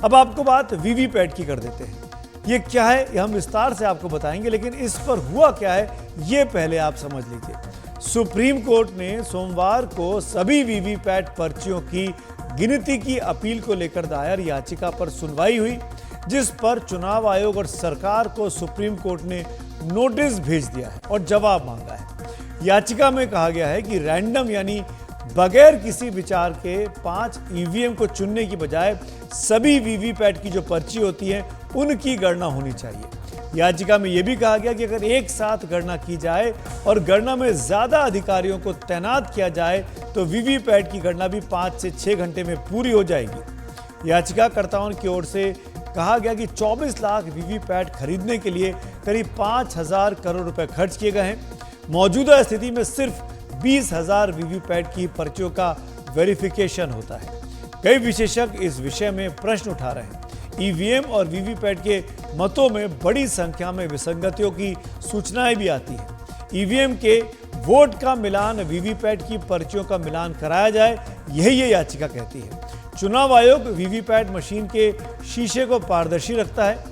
अब आपको बात वीवीपैट की कर देते हैं। ये क्या है ये हम विस्तार से आपको बताएंगे, लेकिन इस पर हुआ क्या है ये पहले आप समझ लीजिए। सुप्रीम कोर्ट ने सोमवार को सभी वीवीपैट पर्चियों की गिनती की अपील को लेकर दायर याचिका पर सुनवाई हुई, जिस पर चुनाव आयोग और सरकार को सुप्रीम कोर्ट ने नोटिस भेज दिया है और जवाब मांगा है। याचिका में कहा गया है कि रैंडम यानी बगैर किसी विचार के 5 ईवीएम को चुनने की बजाय सभी वीवीपैट की जो पर्ची होती है उनकी गणना होनी चाहिए। याचिका में यह भी कहा गया कि अगर एक साथ गणना की जाए और गणना में ज्यादा अधिकारियों को तैनात किया जाए तो वीवीपैट की गणना भी 5 से 6 घंटे में पूरी हो जाएगी। याचिकाकर्ताओं की ओर से कहा गया कि 24 लाख वीवीपैट खरीदने के लिए करीब 5,000 करोड़ रुपए खर्च किए गए हैं। मौजूदा स्थिति में सिर्फ 20,000 वीवीपैट की पर्चियों का वेरिफिकेशन होता है। कई विशेषज्ञ इस विषय में प्रश्न उठा रहे हैं। ईवीएम और वीवीपैट के मतों में बड़ी संख्या में विसंगतियों की सूचनाएं भी आती हैं। ईवीएम के वोट का मिलान वीवीपैट की पर्चियों का मिलान कराया जाए, यही ये याचिका कहती है। चुनाव आयोग वीवीपैट मशीन के शीशे को पारदर्शी रखता है।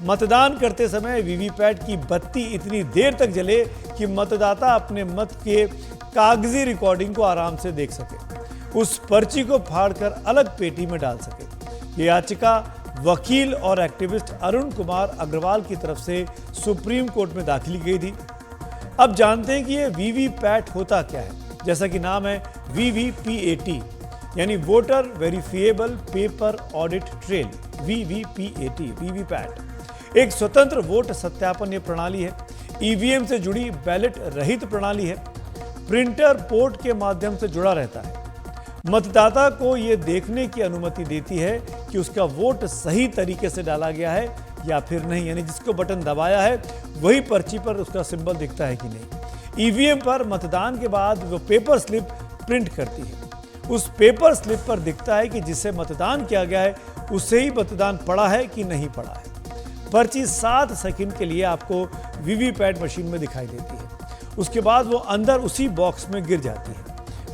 मतदान करते समय वीवीपैट की बत्ती इतनी देर तक जले कि मतदाता अपने मत के कागजी रिकॉर्डिंग को आराम से देख सके, उस पर्ची को फाड़कर अलग पेटी में डाल सके। ये याचिका वकील और एक्टिविस्ट अरुण कुमार अग्रवाल की तरफ से सुप्रीम कोर्ट में दाखिल की गई थी। अब जानते हैं कि ये वीवीपैट होता क्या है। जैसा कि नाम है वीवीपीएटी यानी voter verifiable paper audit trail, VVPAT VVPAT एक स्वतंत्र वोट सत्यापन ये प्रणाली है। ईवीएम से जुड़ी बैलेट रहित प्रणाली है। प्रिंटर पोर्ट के माध्यम से जुड़ा रहता है। मतदाता को यह देखने की अनुमति देती है कि उसका वोट सही तरीके से डाला गया है या फिर नहीं, यानी जिसको बटन दबाया है वही पर्ची पर उसका सिंबल दिखता है कि नहीं। ईवीएम पर मतदान के बाद वो पेपर स्लिप प्रिंट करती है। उस पेपर स्लिप पर दिखता है कि जिसे मतदान किया गया है उससे ही मतदान पड़ा है कि नहीं पड़ा है। पर्ची 7 सेकंड के लिए आपको वीवीपैट मशीन में दिखाई देती है। उसके बाद वो अंदर उसी बॉक्स में गिर जाती है।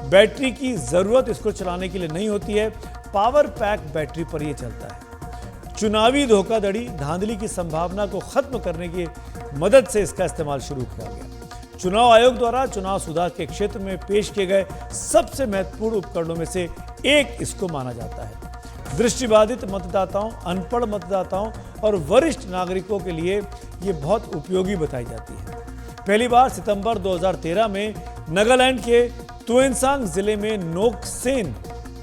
बैटरी की जरूरत इसको चलाने के लिए नहीं होती है। पावर पैक बैटरी पर यह चलता है। चुनावी धोखाधड़ी धांधली की संभावना को खत्म करने की मदद से इसका इस्तेमाल शुरू किया गया। चुनाव आयोग द्वारा चुनाव सुधार के क्षेत्र में पेश किए गए सबसे महत्वपूर्ण उपकरणों में से एक इसको माना जाता है। दृष्टिबाधित मतदाताओं, अनपढ़ मतदाताओं और वरिष्ठ नागरिकों के लिए ये बहुत उपयोगी बताई जाती है। पहली बार सितंबर 2013 में नागालैंड के तुएनसांग जिले में नोकसेन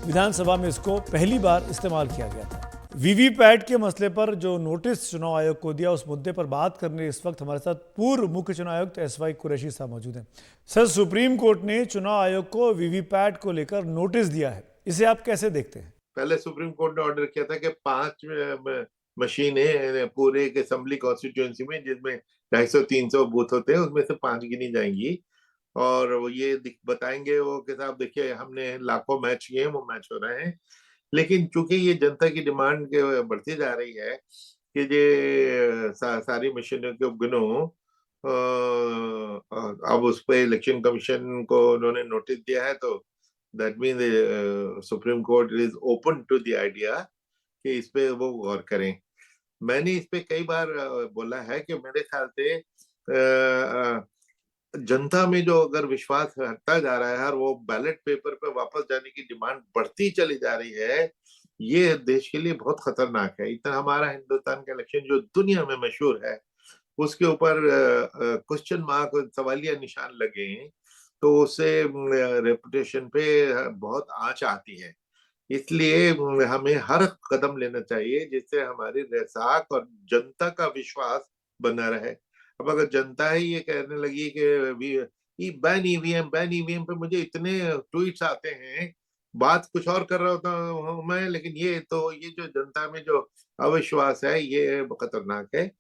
विधानसभा में इसको पहली बार इस्तेमाल किया गया था। वीवीपैट के मसले पर जो नोटिस चुनाव आयोग को दिया, उस मुद्दे पर बात करने इस वक्त हमारे साथ पूर्व मुख्य चुनाव आयुक्त एसवाई कुरैशी साहब मौजूद हैं। सर, सुप्रीम कोर्ट ने चुनाव आयोग को वीवीपैट को लेकर नोटिस दिया है, इसे आप कैसे देखते हैं? पहले सुप्रीम कोर्ट ने ऑर्डर किया था कि 5 मशीनें पूरे एक असेंबली कॉन्स्टिट्यूएंसी में, जिसमें 250-300 बूथ होते हैं, उसमें से 5 गिनी जाएंगी और वो ये बताएंगे वो कि साहब देखिए हमने लाखों मैच किए, वो मैच हो रहे हैं। लेकिन चूंकि ये जनता की डिमांड बढ़ती जा रही है कि ये सारी मशीनों को गिनो, अब उस पर इलेक्शन कमीशन को उन्होंने नोटिस दिया है, तो that mean Supreme Court is open to the idea कि इस पे वो गौर करें। मैंने इस पे कई बार बोला है कि मेरे ख्याल से जनता में जो अगर विश्वास हटता जा रहा है और वो बैलेट पेपर पे वापस जाने की डिमांड बढ़ती चली जा रही है, ये देश के लिए बहुत खतरनाक है। इतना हमारा हिंदुस्तान का इलेक्शन जो दुनिया में मशहूर है, उसके ऊपर क्वेश्चन मार्क, सवालिया निशान लगे, तो उससे रेपुटेशन पे बहुत आंच आती है। इसलिए हमें हर कदम लेना चाहिए जिससे हमारी रसाक और जनता का विश्वास बना रहे। अब अगर जनता ही ये कहने लगी कि बैन ईवीएम पे मुझे इतने ट्वीट्स आते हैं, बात कुछ और कर रहा होता हूँ मैं, लेकिन ये जो जनता में जो अविश्वास है ये खतरनाक है,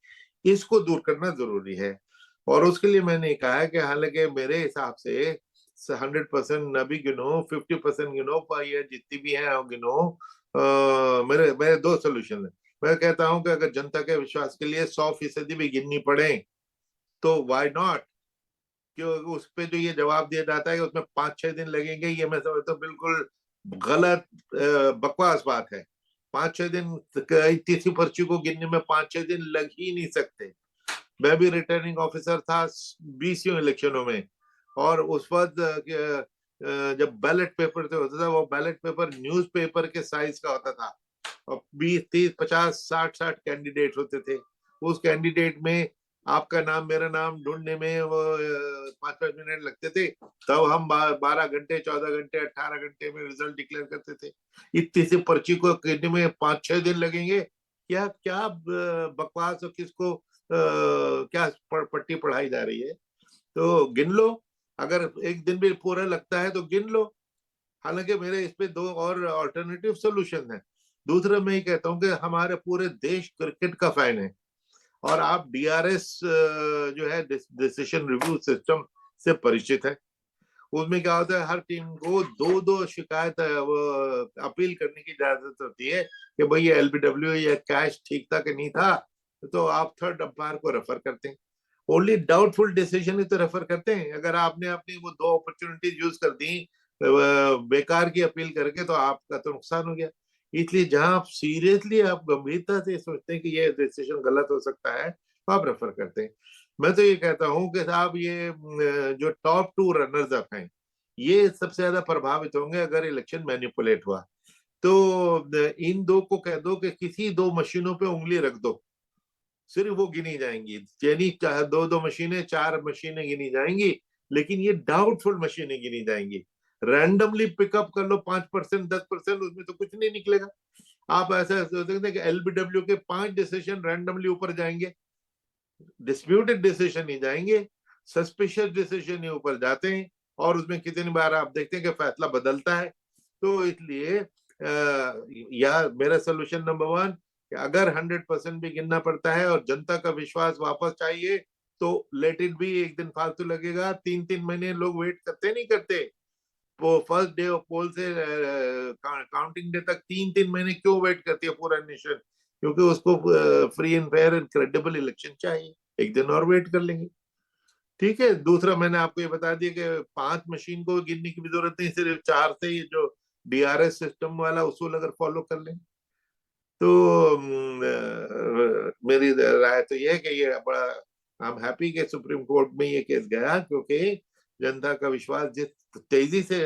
इसको दूर करना जरूरी है। और उसके लिए मैंने कहा है कि हालांकि मेरे हिसाब से 100% न भी गिनो, 50% गिनो, पर ये जितनी भी है गिनो। मेरे 2 सोल्यूशन है। मैं कहता हूं कि अगर जनता के विश्वास के लिए 100% भी गिननी पड़े तो व्हाई नॉट। क्यों उस पे जो ये जवाब दिया जाता है कि उसमें 5-6 दिन लगेंगे, ये मैं समझता हूँ बिल्कुल गलत बकवास बात है। 5-6 दिन तीसरी पर्ची को गिनने में 5-6 दिन लग ही नहीं सकते। मैं भी रिटर्निंग ऑफिसर था 20 इलेक्शनों में, और उस वक्त जब बैलेट पेपर से होता था, वो बैलेट पेपर न्यूज़पेपर के साइज का होता था और 20-30, 50, 60 कैंडिडेट होते थे। उस कैंडिडेट में आपका नाम मेरा नाम ढूंढने में वो 5-5 मिनट लगते थे, तब हम 12 घंटे, 14 घंटे, 18 घंटे में रिजल्ट डिक्लेयर करते थे। इतनी सी पर्ची को गिनने में 5-6 दिन लगेंगे? क्या क्या बकवास और किसको क्या पट्टी पढ़ाई जा रही है? तो गिन लो, अगर एक दिन भी पूरा लगता है तो गिन लो। हालांकि मेरे इस पे 2 और अल्टरनेटिव सोल्यूशन है। दूसरा मैं ये कहता हूँ कि हमारे पूरे देश क्रिकेट का फैन है, और आप डीआरएस जो है डिसीजन रिव्यू सिस्टम से परिचित है। उसमें क्या होता है, हर टीम को 2-2 शिकायत अपील करने की इजाजत होती है कि भाई ये एलबीडब्ल्यू या कैश ठीक था कि नहीं था, तो आप थर्ड अंपायर को रेफर करते हैं। ओनली डाउटफुल डिसीजन ही तो रेफर करते हैं। अगर आपने अपनी वो 2 अपॉर्चुनिटीज यूज कर दी बेकार की अपील करके, तो आपका तो नुकसान हो गया। इसलिए जहां आप सीरियसली, आप गंभीरता से सोचते हैं कि ये डिसीजन गलत हो सकता है, तो आप रेफर करते हैं। मैं तो ये कहता हूं कि साहब ये जो टॉप 2 रनर्स अप हैं, ये सबसे ज्यादा प्रभावित होंगे अगर इलेक्शन मैनिपुलेट हुआ। तो इन 2 को कह दो कि किसी 2 मशीनों पे उंगली रख दो, सिर्फ वो गिनी जाएंगी। यानी 2-2 मशीनें, 4 मशीनें गिनी जाएंगी, लेकिन ये डाउटफुल मशीनें गिनी जाएंगी। रैंडमली पिकअप कर लो 5%, 10%, उसमें तो कुछ नहीं निकलेगा। आप ऐसा सोच सकते हैं कि एलबीडब्ल्यू के 5 डिसीजन रैंडमली ऊपर जाएंगे, डिस्प्यूटेड डिसीजन नहीं जाएंगे, सस्पिशियस डिसीजन ही ऊपर जाते हैं, और उसमें कितनी बार आप देखते हैं कि फैसला बदलता है। तो इसलिए या मेरा सोल्यूशन नंबर 1 कि अगर 100% भी गिनना पड़ता है और जनता का विश्वास वापस चाहिए, तो लेट इट बी। एक दिन फालतू लगेगा, 3-3 महीने लोग वेट करते नहीं करते। वो फर्स्ट डे ऑफ पोल से काउंटिंग डे तक 3-3 महीने क्यों वेट करती है पूरा नेशन? क्योंकि उसको free and fair and credible election चाहिए। एक दिन और वेट कर लेंगे, ठीक है। दूसरा, मैंने आपको ये बता दिया कि 5 मशीन को गिनने की भी जरूरत नहीं, सिर्फ 4 से ये जो डीआरएस सिस्टम वाला उसूल अगर फॉलो कर लें, तो मेरी राय तो ये है कि ये बड़ा, आई एम हैप्पी कि सुप्रीम कोर्ट में ये केस गया, क्योंकि जनता का विश्वास जिस तेजी से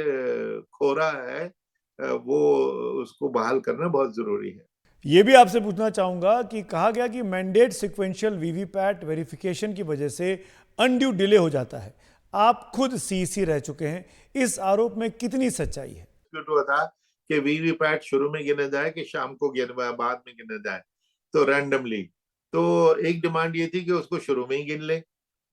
खो रहा है वो उसको बहाल करना बहुत जरूरी है। ये भी आपसे पूछना चाहूंगा कि कहा गया कि मैंडेट सिक्वेंशियल वीवीपैट वेरिफिकेशन की वजह से अनड्यू डिले हो जाता है। आप खुद सीईसी रह चुके हैं, इस आरोप में कितनी सच्चाई है? हुआ था कि वीवीपैट शुरू में गिना जाए कि शाम को बाद में गिना जाए, तो रैंडमली। तो एक डिमांड ये थी कि उसको शुरू में ही गिन ले।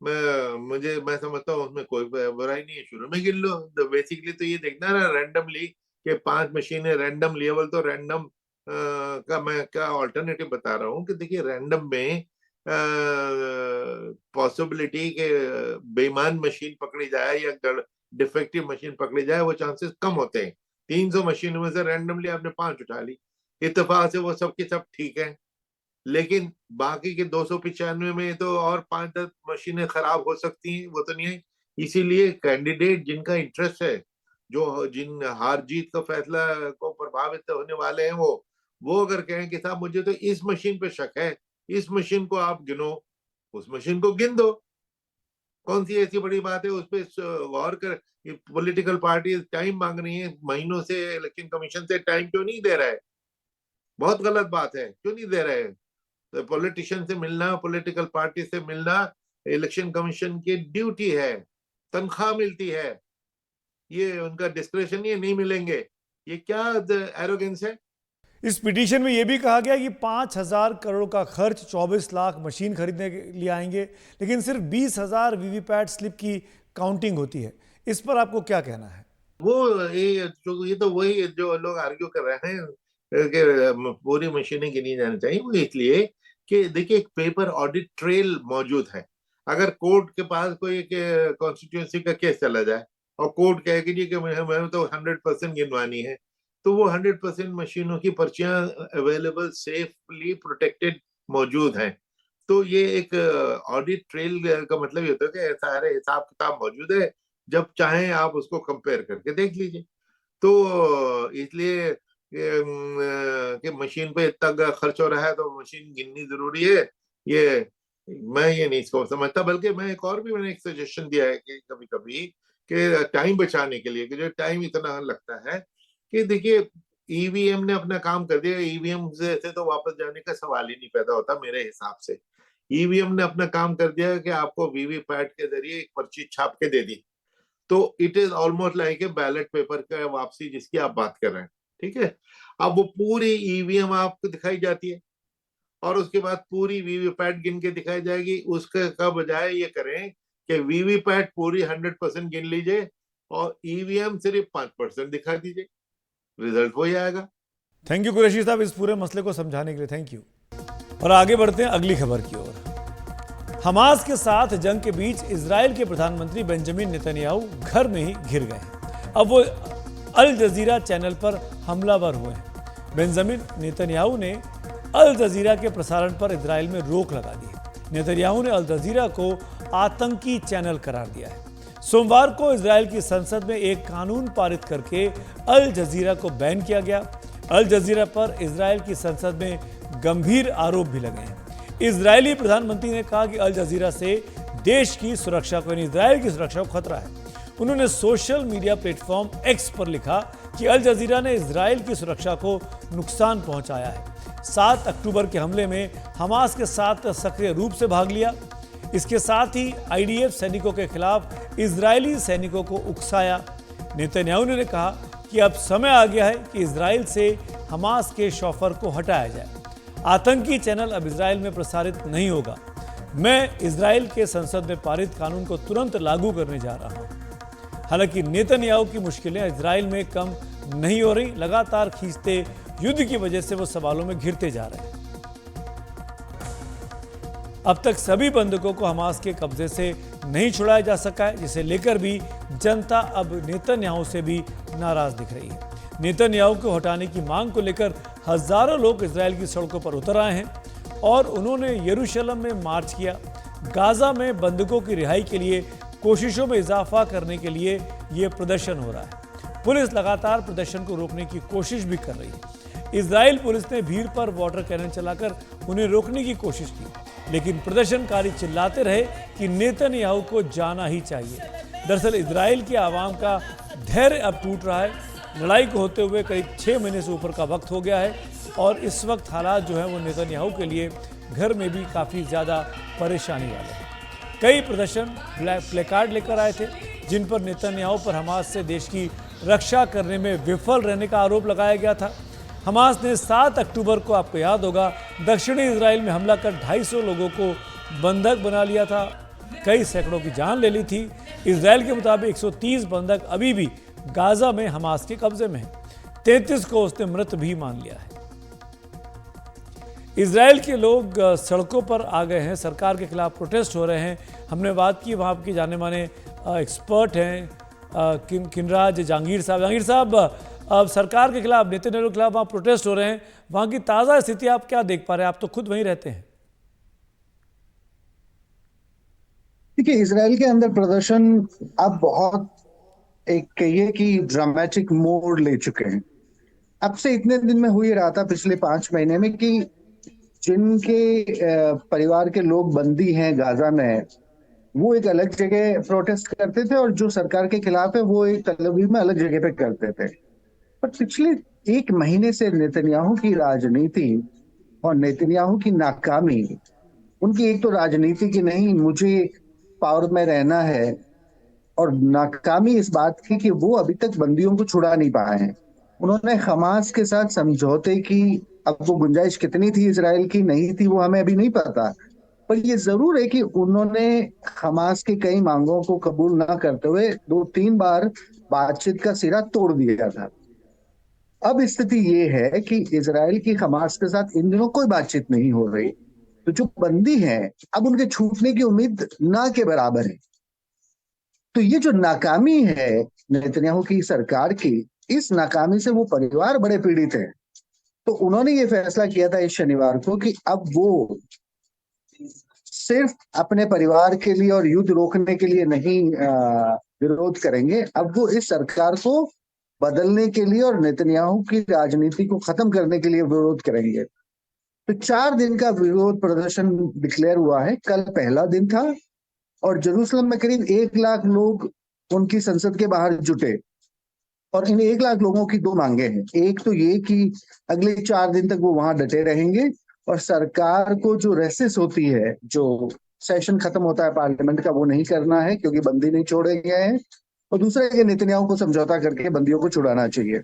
मैं समझता हूँ उसमें कोई बुराई नहीं है, शुरू में गिन लो। तो बेसिकली तो ये देखना ना रैंडमली कि 5 मशीनें रैंडम लेवल, तो रैंडम का मैं क्या ऑल्टरनेटिव बता रहा हूँ कि देखिए रैंडम में पॉसिबिलिटी के बेईमान मशीन पकड़ी जाए या डिफेक्टिव मशीन पकड़ी जाए, वो चांसेस कम होते हैं। 300 मशीनों में से रैंडमली आपने 5 उठा ली, इत्तेफाक से वो सबकी सब ठीक है, लेकिन बाकी के 295 में तो और 5-10 मशीनें खराब हो सकती हैं, वो तो नहीं है। इसीलिए कैंडिडेट जिनका इंटरेस्ट है, जो जिन हार जीत का फैसला को प्रभावित होने वाले हैं, वो अगर कहें कि साहब मुझे तो इस मशीन पे शक है, इस मशीन को आप गिनो, उस मशीन को गिन दो। कौन सी ऐसी बड़ी बात है उस पर गौर कर। पॉलिटिकल पार्टी टाइम मांग रही है महीनों से, इलेक्शन कमीशन से टाइम क्यों नहीं दे रहा है? बहुत गलत बात है, क्यों नहीं दे रहे हैं? तो पॉलिटिशियन से मिलना, पॉलिटिकल पार्टी से मिलना इलेक्शन कमीशन की ड्यूटी है, तनख्वाह मिलती है, ये उनका डिस्क्रेशन, ये नहीं मिलेंगे। ये क्या एरोगेंस है? इस पिटीशन में यह भी कहा गया कि 5,000 करोड़ का खर्च 24 लाख मशीन खरीदने के लिए आएंगे, लेकिन सिर्फ 20,000 वीवीपैट स्लिप की काउंटिंग होती है। इस पर आपको क्या कहना है? ये तो वही जो लोग आर्ग्यू कर रहे हैं कि पूरी मशीनें गिनी जानी चाहिए, वो इसलिए कि देखिए एक पेपर ऑडिट ट्रेल मौजूद है। अगर कोर्ट के पास कोई कॉन्स्टिट्यूंसी का केस चला जाए और कोर्ट कहे कि जी कि मैं तो 100% गिनवानी है, तो वो 100% मशीनों की पर्चियां अवेलेबल, सेफली प्रोटेक्टेड मौजूद हैं। तो ये एक ऑडिट ट्रेल का मतलब ये होता है कि सारे हिसाब किताब मौजूद है, जब चाहें आप उसको कंपेयर करके देख लीजिए। तो इसलिए कि मशीन पे इतना खर्च हो रहा है तो मशीन गिननी जरूरी है, ये मैं ये नहीं इसको समझता। बल्कि मैं मैंने एक सजेशन दिया है कि कभी कभी कि टाइम बचाने के लिए, कि जो टाइम इतना लगता है कि देखिए ईवीएम ने अपना काम कर दिया, ईवीएम से तो वापस जाने का सवाल ही नहीं पैदा होता मेरे हिसाब से। ईवीएम ने अपना काम कर दिया कि आपको वीवीपैट के जरिए एक पर्ची छाप के दे दी, तो it is almost like a ballot paper का वापसी जिसकी आप बात कर रहे हैं, ठीक है। अब वो पूरी ईवीएम आपको दिखाई जाती है और उसके बाद पूरी वीवीपैट गिन के दिखाई जाएगी। उसके बजाय ये करें कि वीवीपैट पूरी 100% गिन लीजिए और ईवीएम सिर्फ 5% दिखा दीजिए, रिजल्ट वही आएगा। थैंक यू कुरैशी साहब इस पूरे मसले को समझाने के लिए, थैंक यू। और आगे बढ़ते हैं अगली खबर की ओर। हमास के साथ जंग के बीच इजराइल के प्रधानमंत्री बेंजामिन नेतन्याहू घर में ही घिर गए हैं। अब वो अल जजीरा चैनल पर हमलावर हुए हैं। बेंजामिन नेतन्याहू ने अल जजीरा के प्रसारण पर इजराइल में रोक लगा दी है। नेतन्याहू ने अल जजीरा को आतंकी चैनल करार दिया है। सोमवार को इजराइल की संसद में एक कानून पारित करके अल जजीरा को बैन किया गया। अल जजीरा पर इजराइल की संसद में गंभीर आरोप भी लगे हैं। इजरायली प्रधानमंत्री ने कहा कि अल जजीरा से देश की सुरक्षा को, यानी इजराइल की सुरक्षा को खतरा है। उन्होंने सोशल मीडिया प्लेटफॉर्म एक्स पर लिखा कि अल जजीरा ने इजराइल की सुरक्षा को नुकसान पहुंचाया है। 7 अक्टूबर के हमले में हमास के साथ सक्रिय रूप से भाग लिया। इसके साथ ही आईडीएफ सैनिकों के खिलाफ इजरायली सैनिकों को उकसाया। नेतन्याहू ने कहा कि अब समय आ गया है कि इजराइल से हमास के शॉफर को हटाया जाए। आतंकी चैनल अब इजराइल में प्रसारित नहीं होगा। मैं इजराइल के संसद में पारित कानून को तुरंत लागू करने जा रहा हूं। हालांकि नेतन्याहू की मुश्किलें इजराइल में कम नहीं हो रही। लगातार खींचते युद्ध की वजह से वो सवालों में घिरते जा रहे हैं। अब तक सभी बंधकों को हमास के कब्जे से नहीं छुड़ाया जा सका है, जिसे लेकर भी जनता अब नेतन्याहू से भी नाराज दिख रही है। नेतन्याहू को हटाने की मांग को लेकर हजारों लोग इजराइल की सड़कों पर उतर आए हैं और उन्होंने यरूशलेम में मार्च किया। गाजा में बंधकों की रिहाई के लिए कोशिशों में इजाफा करने के लिए यह प्रदर्शन हो रहा है। पुलिस लगातार प्रदर्शन को रोकने की कोशिश भी कर रही है। इजराइल पुलिस ने भीड़ पर वाटर कैनन चलाकर उन्हें रोकने की कोशिश की, लेकिन प्रदर्शनकारी चिल्लाते रहे कि नेतन्याहू को जाना ही चाहिए। दरअसल इजराइल के आवाम का धैर्य अब टूट रहा है लड़ाई को होते हुए करीब 6 महीने से ऊपर का वक्त हो गया है और इस वक्त हालात जो है वो नेतन्याहू के लिए घर में भी काफ़ी ज़्यादा परेशानी वाले हैं। कई प्रदर्शन प्लेकार्ड लेकर आए थे जिन पर नेतन्याहू पर हमास से देश की रक्षा करने में विफल रहने का आरोप लगाया गया था। हमास ने 7 अक्टूबर को, आपको याद होगा, दक्षिणी इजराइल में हमला कर 250 लोगों को बंधक बना लिया था, कई सैकड़ों की जान ले ली थी। इजराइल के मुताबिक 130 बंधक अभी भी गाजा में हमास के कब्जे में हैं। 33 को उसने मृत भी मान लिया है। इजराइल के लोग सड़कों पर आ गए हैं, सरकार के खिलाफ प्रोटेस्ट हो रहे हैं। हमने बात की वहाँ के जाने माने एक्सपर्ट हैं किनराज जहांगीर साहब। जहांगीर साहब, अब सरकार के खिलाफ, नेतन्याहू के खिलाफ वहाँ प्रोटेस्ट हो रहे हैं, वहाँ की ताज़ा स्थिति आप क्या देख पा रहे हैं? आप तो खुद वहीं रहते हैं। देखिए, इसराइल के अंदर प्रदर्शन अब बहुत एक कहिए कि ड्रामेटिक मोड़ ले चुके हैं। अब से इतने दिन में हो ही रहा था पिछले 5 महीने में कि जिनके परिवार के लोग बंदी हैं गाजा में, वो एक अलग जगह प्रोटेस्ट करते थे और जो सरकार के खिलाफ है वो एक तल अवीव में अलग जगह पे करते थे। पर पिछले 1 महीने से नेतन्याहू की राजनीति और नेतन्याहू की नाकामी, उनकी एक तो राजनीति की नहीं, मुझे पावर में रहना है, और नाकामी इस बात की कि वो अभी तक बंदियों को छुड़ा नहीं पाए हैं। उन्होंने हमास के साथ समझौते की, अब वो गुंजाइश कितनी थी इजराइल की, नहीं थी, वो हमें अभी नहीं पता, पर ये जरूर है कि उन्होंने हमास की कई मांगों को कबूल ना करते हुए 2-3 बार बातचीत का सिरा तोड़ दिया था। अब स्थिति ये है कि इजराइल की हमास के साथ इन दिनों कोई बातचीत नहीं हो रही, तो जो बंदी हैं अब उनके छूटने की उम्मीद ना के बराबर है। तो ये जो नाकामी है नेतन्याहू की सरकार की, इस नाकामी से वो परिवार बड़े पीड़ित हैं। तो उन्होंने ये फैसला किया था इस शनिवार को कि अब वो सिर्फ अपने परिवार के लिए और युद्ध रोकने के लिए नहीं विरोध करेंगे, अब वो इस सरकार को बदलने के लिए और नेतन्याहू की राजनीति को खत्म करने के लिए विरोध करेंगे। तो 4 दिन का विरोध प्रदर्शन डिक्लेयर हुआ है। कल पहला दिन था और जेरूसलम में करीब 1 लाख लोग उनकी संसद के बाहर जुटे, और इन 1 लाख लोगों की 2 मांगे हैं। एक तो ये कि अगले 4 दिन तक वो वहां डटे रहेंगे और सरकार को जो रेसेस होती है, जो सेशन खत्म होता है पार्लियामेंट का, वो नहीं करना है क्योंकि बंदी नहीं छोड़े गए हैं, और दूसरा ये नेतन्याहू को समझौता करके बंदियों को छुड़ाना चाहिए।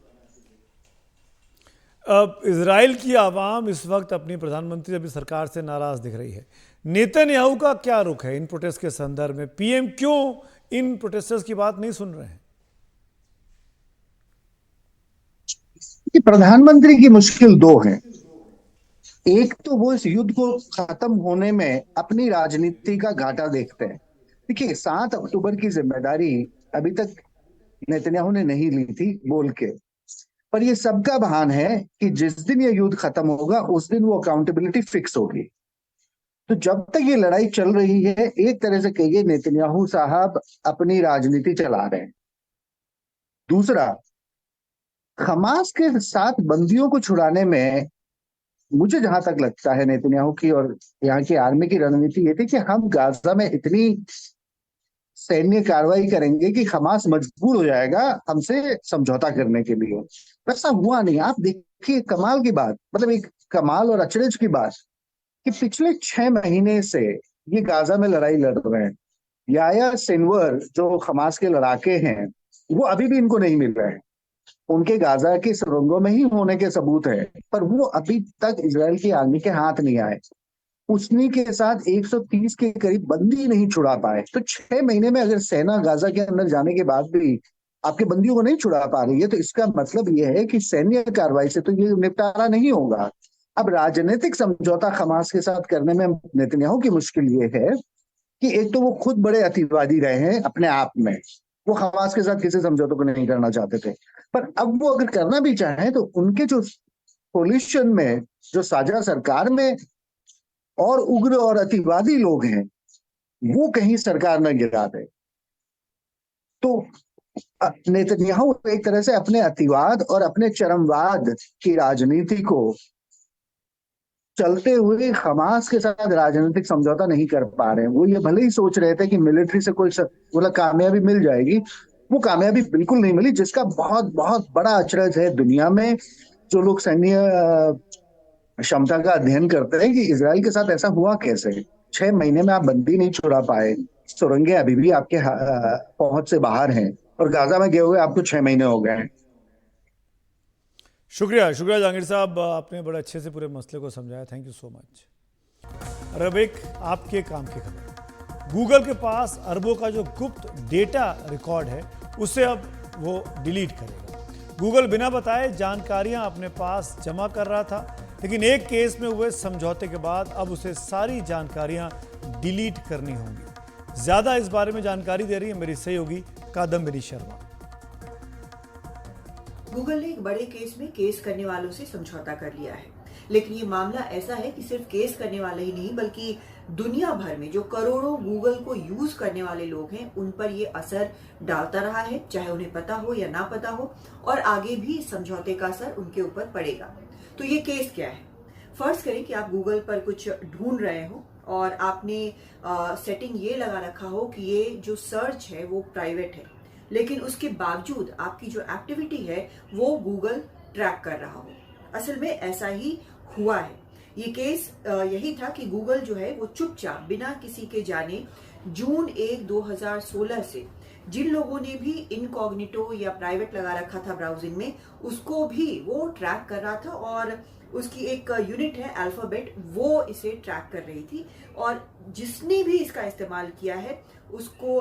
अब इजराइल की आवाम इस वक्त अपनी प्रधानमंत्री, अपनी सरकार से नाराज दिख रही है। नेतन्याहू का क्या रुख है इन प्रोटेस्ट के संदर्भ में? पीएम क्यों इन प्रोटेस्टर्स की बात नहीं सुन रहे हैं? कि प्रधानमंत्री की मुश्किल 2 है। एक तो वो इस युद्ध को खत्म होने में अपनी राजनीति का घाटा देखते हैं। देखिए, 7 अक्टूबर की जिम्मेदारी अभी तक नेतन्याहू ने नहीं ली थी बोल के, पर ये सबका बहान है कि जिस दिन ये युद्ध खत्म होगा उस दिन वो अकाउंटेबिलिटी फिक्स होगी। तो जब तक ये लड़ाई चल रही है, एक तरह से कहिए नेतन्याहू साहब अपनी राजनीति चला रहे हैं। दूसरा, हमास के साथ बंदियों को छुड़ाने में मुझे जहां तक लगता है नेतन्याहू की और यहाँ की आर्मी की रणनीति ये थी कि हम गाजा में इतनी सैन्य कार्रवाई करेंगे कि हमास मजबूर हो जाएगा हमसे समझौता करने के लिए। वैसा हुआ नहीं। आप देखिए, कमाल की बात, मतलब एक कमाल और अचरज की बात कि पिछले 6 महीने से ये गाजा में लड़ाई लड़ रहे हैं। याया सिनवर जो हमास के लड़ाके हैं, वो अभी भी इनको नहीं मिल रहे हैं। उनके गाजा के सुरंगों में ही होने के सबूत है, पर वो अभी तक इजराइल की आर्मी के हाथ नहीं आए। उसनी के साथ 130 के करीब बंदी नहीं छुड़ा पाए। तो 6 महीने में अगर सेना गाजा के अंदर जाने के बाद भी आपके बंदियों को नहीं छुड़ा पा रही है, तो इसका मतलब ये है कि सैन्य कार्रवाई से तो ये निपटारा नहीं होगा। अब राजनीतिक समझौता हमास के साथ करने में नेतन्याहू की मुश्किल ये है कि एक तो वो खुद बड़े अतिवादी रहे हैं अपने आप में, वो हमास के साथ किसी समझौते को नहीं करना चाहते थे, पर अब वो अगर करना भी चाहें तो उनके जो कोलिशन में, जो साझा सरकार में और उग्र और अतिवादी लोग हैं, वो कहीं सरकार न गिरा दे। तो नेतन्याहू एक तरह से अपने अतिवाद और अपने चरमवाद की राजनीति को चलते हुए हमास के साथ राजनीतिक समझौता नहीं कर पा रहे हैं। वो ये भले ही सोच रहे थे कि मिलिट्री से कोई कामयाबी मिल जाएगी, वो कामयाबी बिल्कुल नहीं मिली, जिसका बहुत बहुत बड़ा अचरज है दुनिया में। जो लोग सैन्य क्षमता का अध्ययन करते हैं कि इजराइल के साथ ऐसा हुआ कैसे, 6 महीने में आप बंदी नहीं छुड़ा पाए, सुरंगें अभी भी आपके पहुंच से बाहर हैं, और गाजा में गए हुए आपको 6 महीने हो गए हैं। शुक्रिया शुक्रिया जहांगीर साहब, आपने बड़े अच्छे से पूरे मसले को समझाया। Thank you so much. और अब एक आपके काम की खबर। गूगल के पास अरबों का जो गुप्त डेटा रिकॉर्ड है उसे अब वो डिलीट करेगा। गूगल बिना बताए जानकारियां अपने पास जमा कर रहा था, लेकिन एक केस में हुए समझौते के बाद अब उसे सारी जानकारियां डिलीट करनी होंगी। ज्यादा इस बारे में जानकारी दे रही है मेरी सहयोगी कादम्बिनी शर्मा। गूगल ने एक बड़े केस में केस करने वालों से समझौता कर लिया है, लेकिन ये मामला ऐसा है कि सिर्फ केस करने वाले ही नहीं बल्कि दुनिया भर में जो करोड़ों गूगल को यूज करने वाले लोग हैं उन पर ये असर डालता रहा है, चाहे उन्हें पता हो या ना पता हो, और आगे भी समझौते का असर उनके ऊपर पड़ेगा। तो ये केस क्या है? फर्ज करें कि आप गूगल पर कुछ ढूंढ रहे हो और आपने सेटिंग ये लगा रखा हो कि ये जो सर्च है वो प्राइवेट है, लेकिन उसके बावजूद आपकी जो एक्टिविटी है वो गूगल ट्रैक कर रहा हो। असल में ऐसा ही हुआ है। ये केस यही था कि गूगल जो है वो चुपचाप बिना किसी के जाने जून 1, 2016 से जिन लोगों ने भी इनकॉग्निटो या प्राइवेट लगा रखा था ब्राउजिंग में, उसको भी वो ट्रैक कर रहा था, और उसकी एक यूनिट है अल्फाबेट, वो इसे ट्रैक कर रही थी, और जिसने भी इसका इस्तेमाल किया है उसको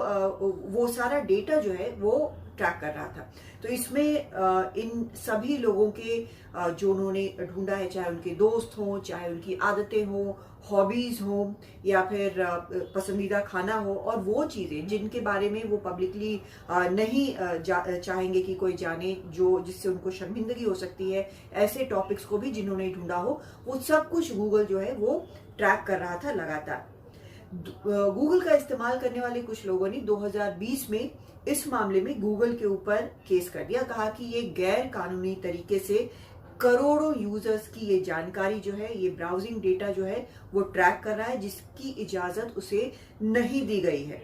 वो सारा डेटा जो है वो ट्रैक कर रहा था। तो इसमें इन सभी लोगों के जो उन्होंने ढूंढा है, चाहे उनके दोस्त हों, चाहे उनकी आदतें हों, हॉबीज हों, या फिर पसंदीदा खाना हो, और वो चीजें जिनके बारे में वो पब्लिकली नहीं चाहेंगे कि कोई जाने, जो जिससे उनको शर्मिंदगी हो सकती है, ऐसे टॉपिक्स को भी जिन्होंने ढूंढा हो, वो सब कुछ गूगल जो है वो ट्रैक कर रहा था लगातार। गूगल का इस्तेमाल करने वाले कुछ लोगों ने 2020 में इस मामले में गूगल के ऊपर केस कर दिया, कहा कि ये गैर कानूनी तरीके से करोड़ों यूजर्स की ये जानकारी जो है, ये ब्राउजिंग डेटा जो है वो ट्रैक कर रहा है, जिसकी इजाजत उसे नहीं दी गई है।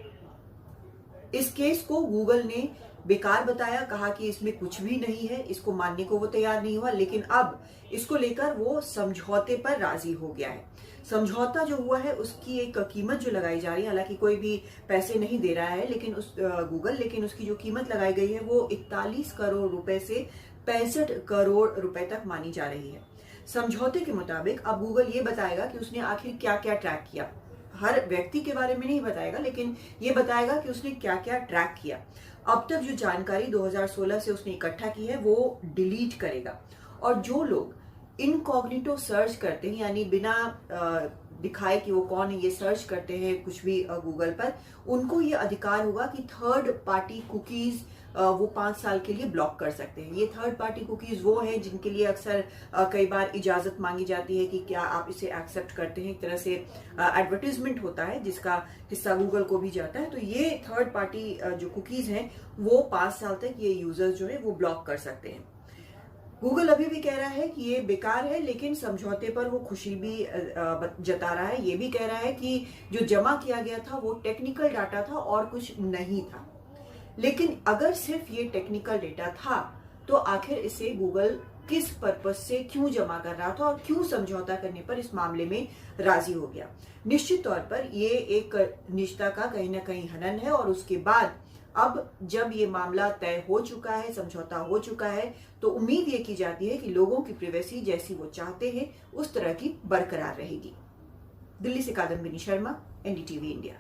इस केस को गूगल ने बेकार बताया, कहा कि इसमें कुछ भी नहीं है, इसको मानने को वो तैयार नहीं हुआ, लेकिन अब इसको लेकर वो समझौते पर राजी हो गया है। समझौता जो हुआ है उसकी एक कीमत जो लगाई जा रही है, हालांकि कोई भी पैसे नहीं दे रहा है लेकिन लेकिन उसकी जो कीमत लगाई गई है वो 41 करोड़ रुपए से 65 करोड़ रुपए तक मानी जा रही है। समझौते के मुताबिक अब गूगल ये बताएगा कि उसने आखिर क्या क्या ट्रैक किया। हर व्यक्ति के बारे में नहीं बताएगा, लेकिन ये बताएगा कि उसने क्या क्या ट्रैक किया। अब तक जो जानकारी 2016 से उसने इकट्ठा की है वो डिलीट करेगा, और जो लोग इनकॉग्निटो सर्च करते हैं, यानी बिना दिखाए कि वो कौन है, ये सर्च करते हैं कुछ भी गूगल पर, उनको ये अधिकार होगा कि थर्ड पार्टी कुकीज वो 5 साल के लिए ब्लॉक कर सकते हैं। ये थर्ड पार्टी कुकीज वो हैं जिनके लिए अक्सर कई बार इजाजत मांगी जाती है कि क्या आप इसे एक्सेप्ट करते हैं। एक तरह से एडवर्टीजमेंट होता है जिसका हिस्सा गूगल को भी जाता है। तो ये थर्ड पार्टी जो कुकीज हैं वो 5 साल तक ये यूजर्स जो है वो ब्लॉक कर सकते हैं। गूगल अभी भी कह रहा है कि ये बेकार है, लेकिन समझौते पर वो खुशी भी जता रहा है। ये भी कह रहा है कि जो जमा किया गया था वो टेक्निकल डाटा था और कुछ नहीं था। लेकिन अगर सिर्फ ये टेक्निकल डेटा था तो आखिर इसे गूगल किस पर्पस से क्यों जमा कर रहा था और क्यों समझौता करने पर इस मामले में राजी हो गया। निश्चित तौर पर ये एक निजता का कहीं ना कहीं हनन है, और उसके बाद अब जब ये मामला तय हो चुका है, समझौता हो चुका है, तो उम्मीद ये की जाती है कि लोगों की प्राइवेसी जैसी वो चाहते हैं उस तरह की बरकरार रहेगी। दिल्ली से कादम्बिनी शर्मा, एनडीटीवी इंडिया।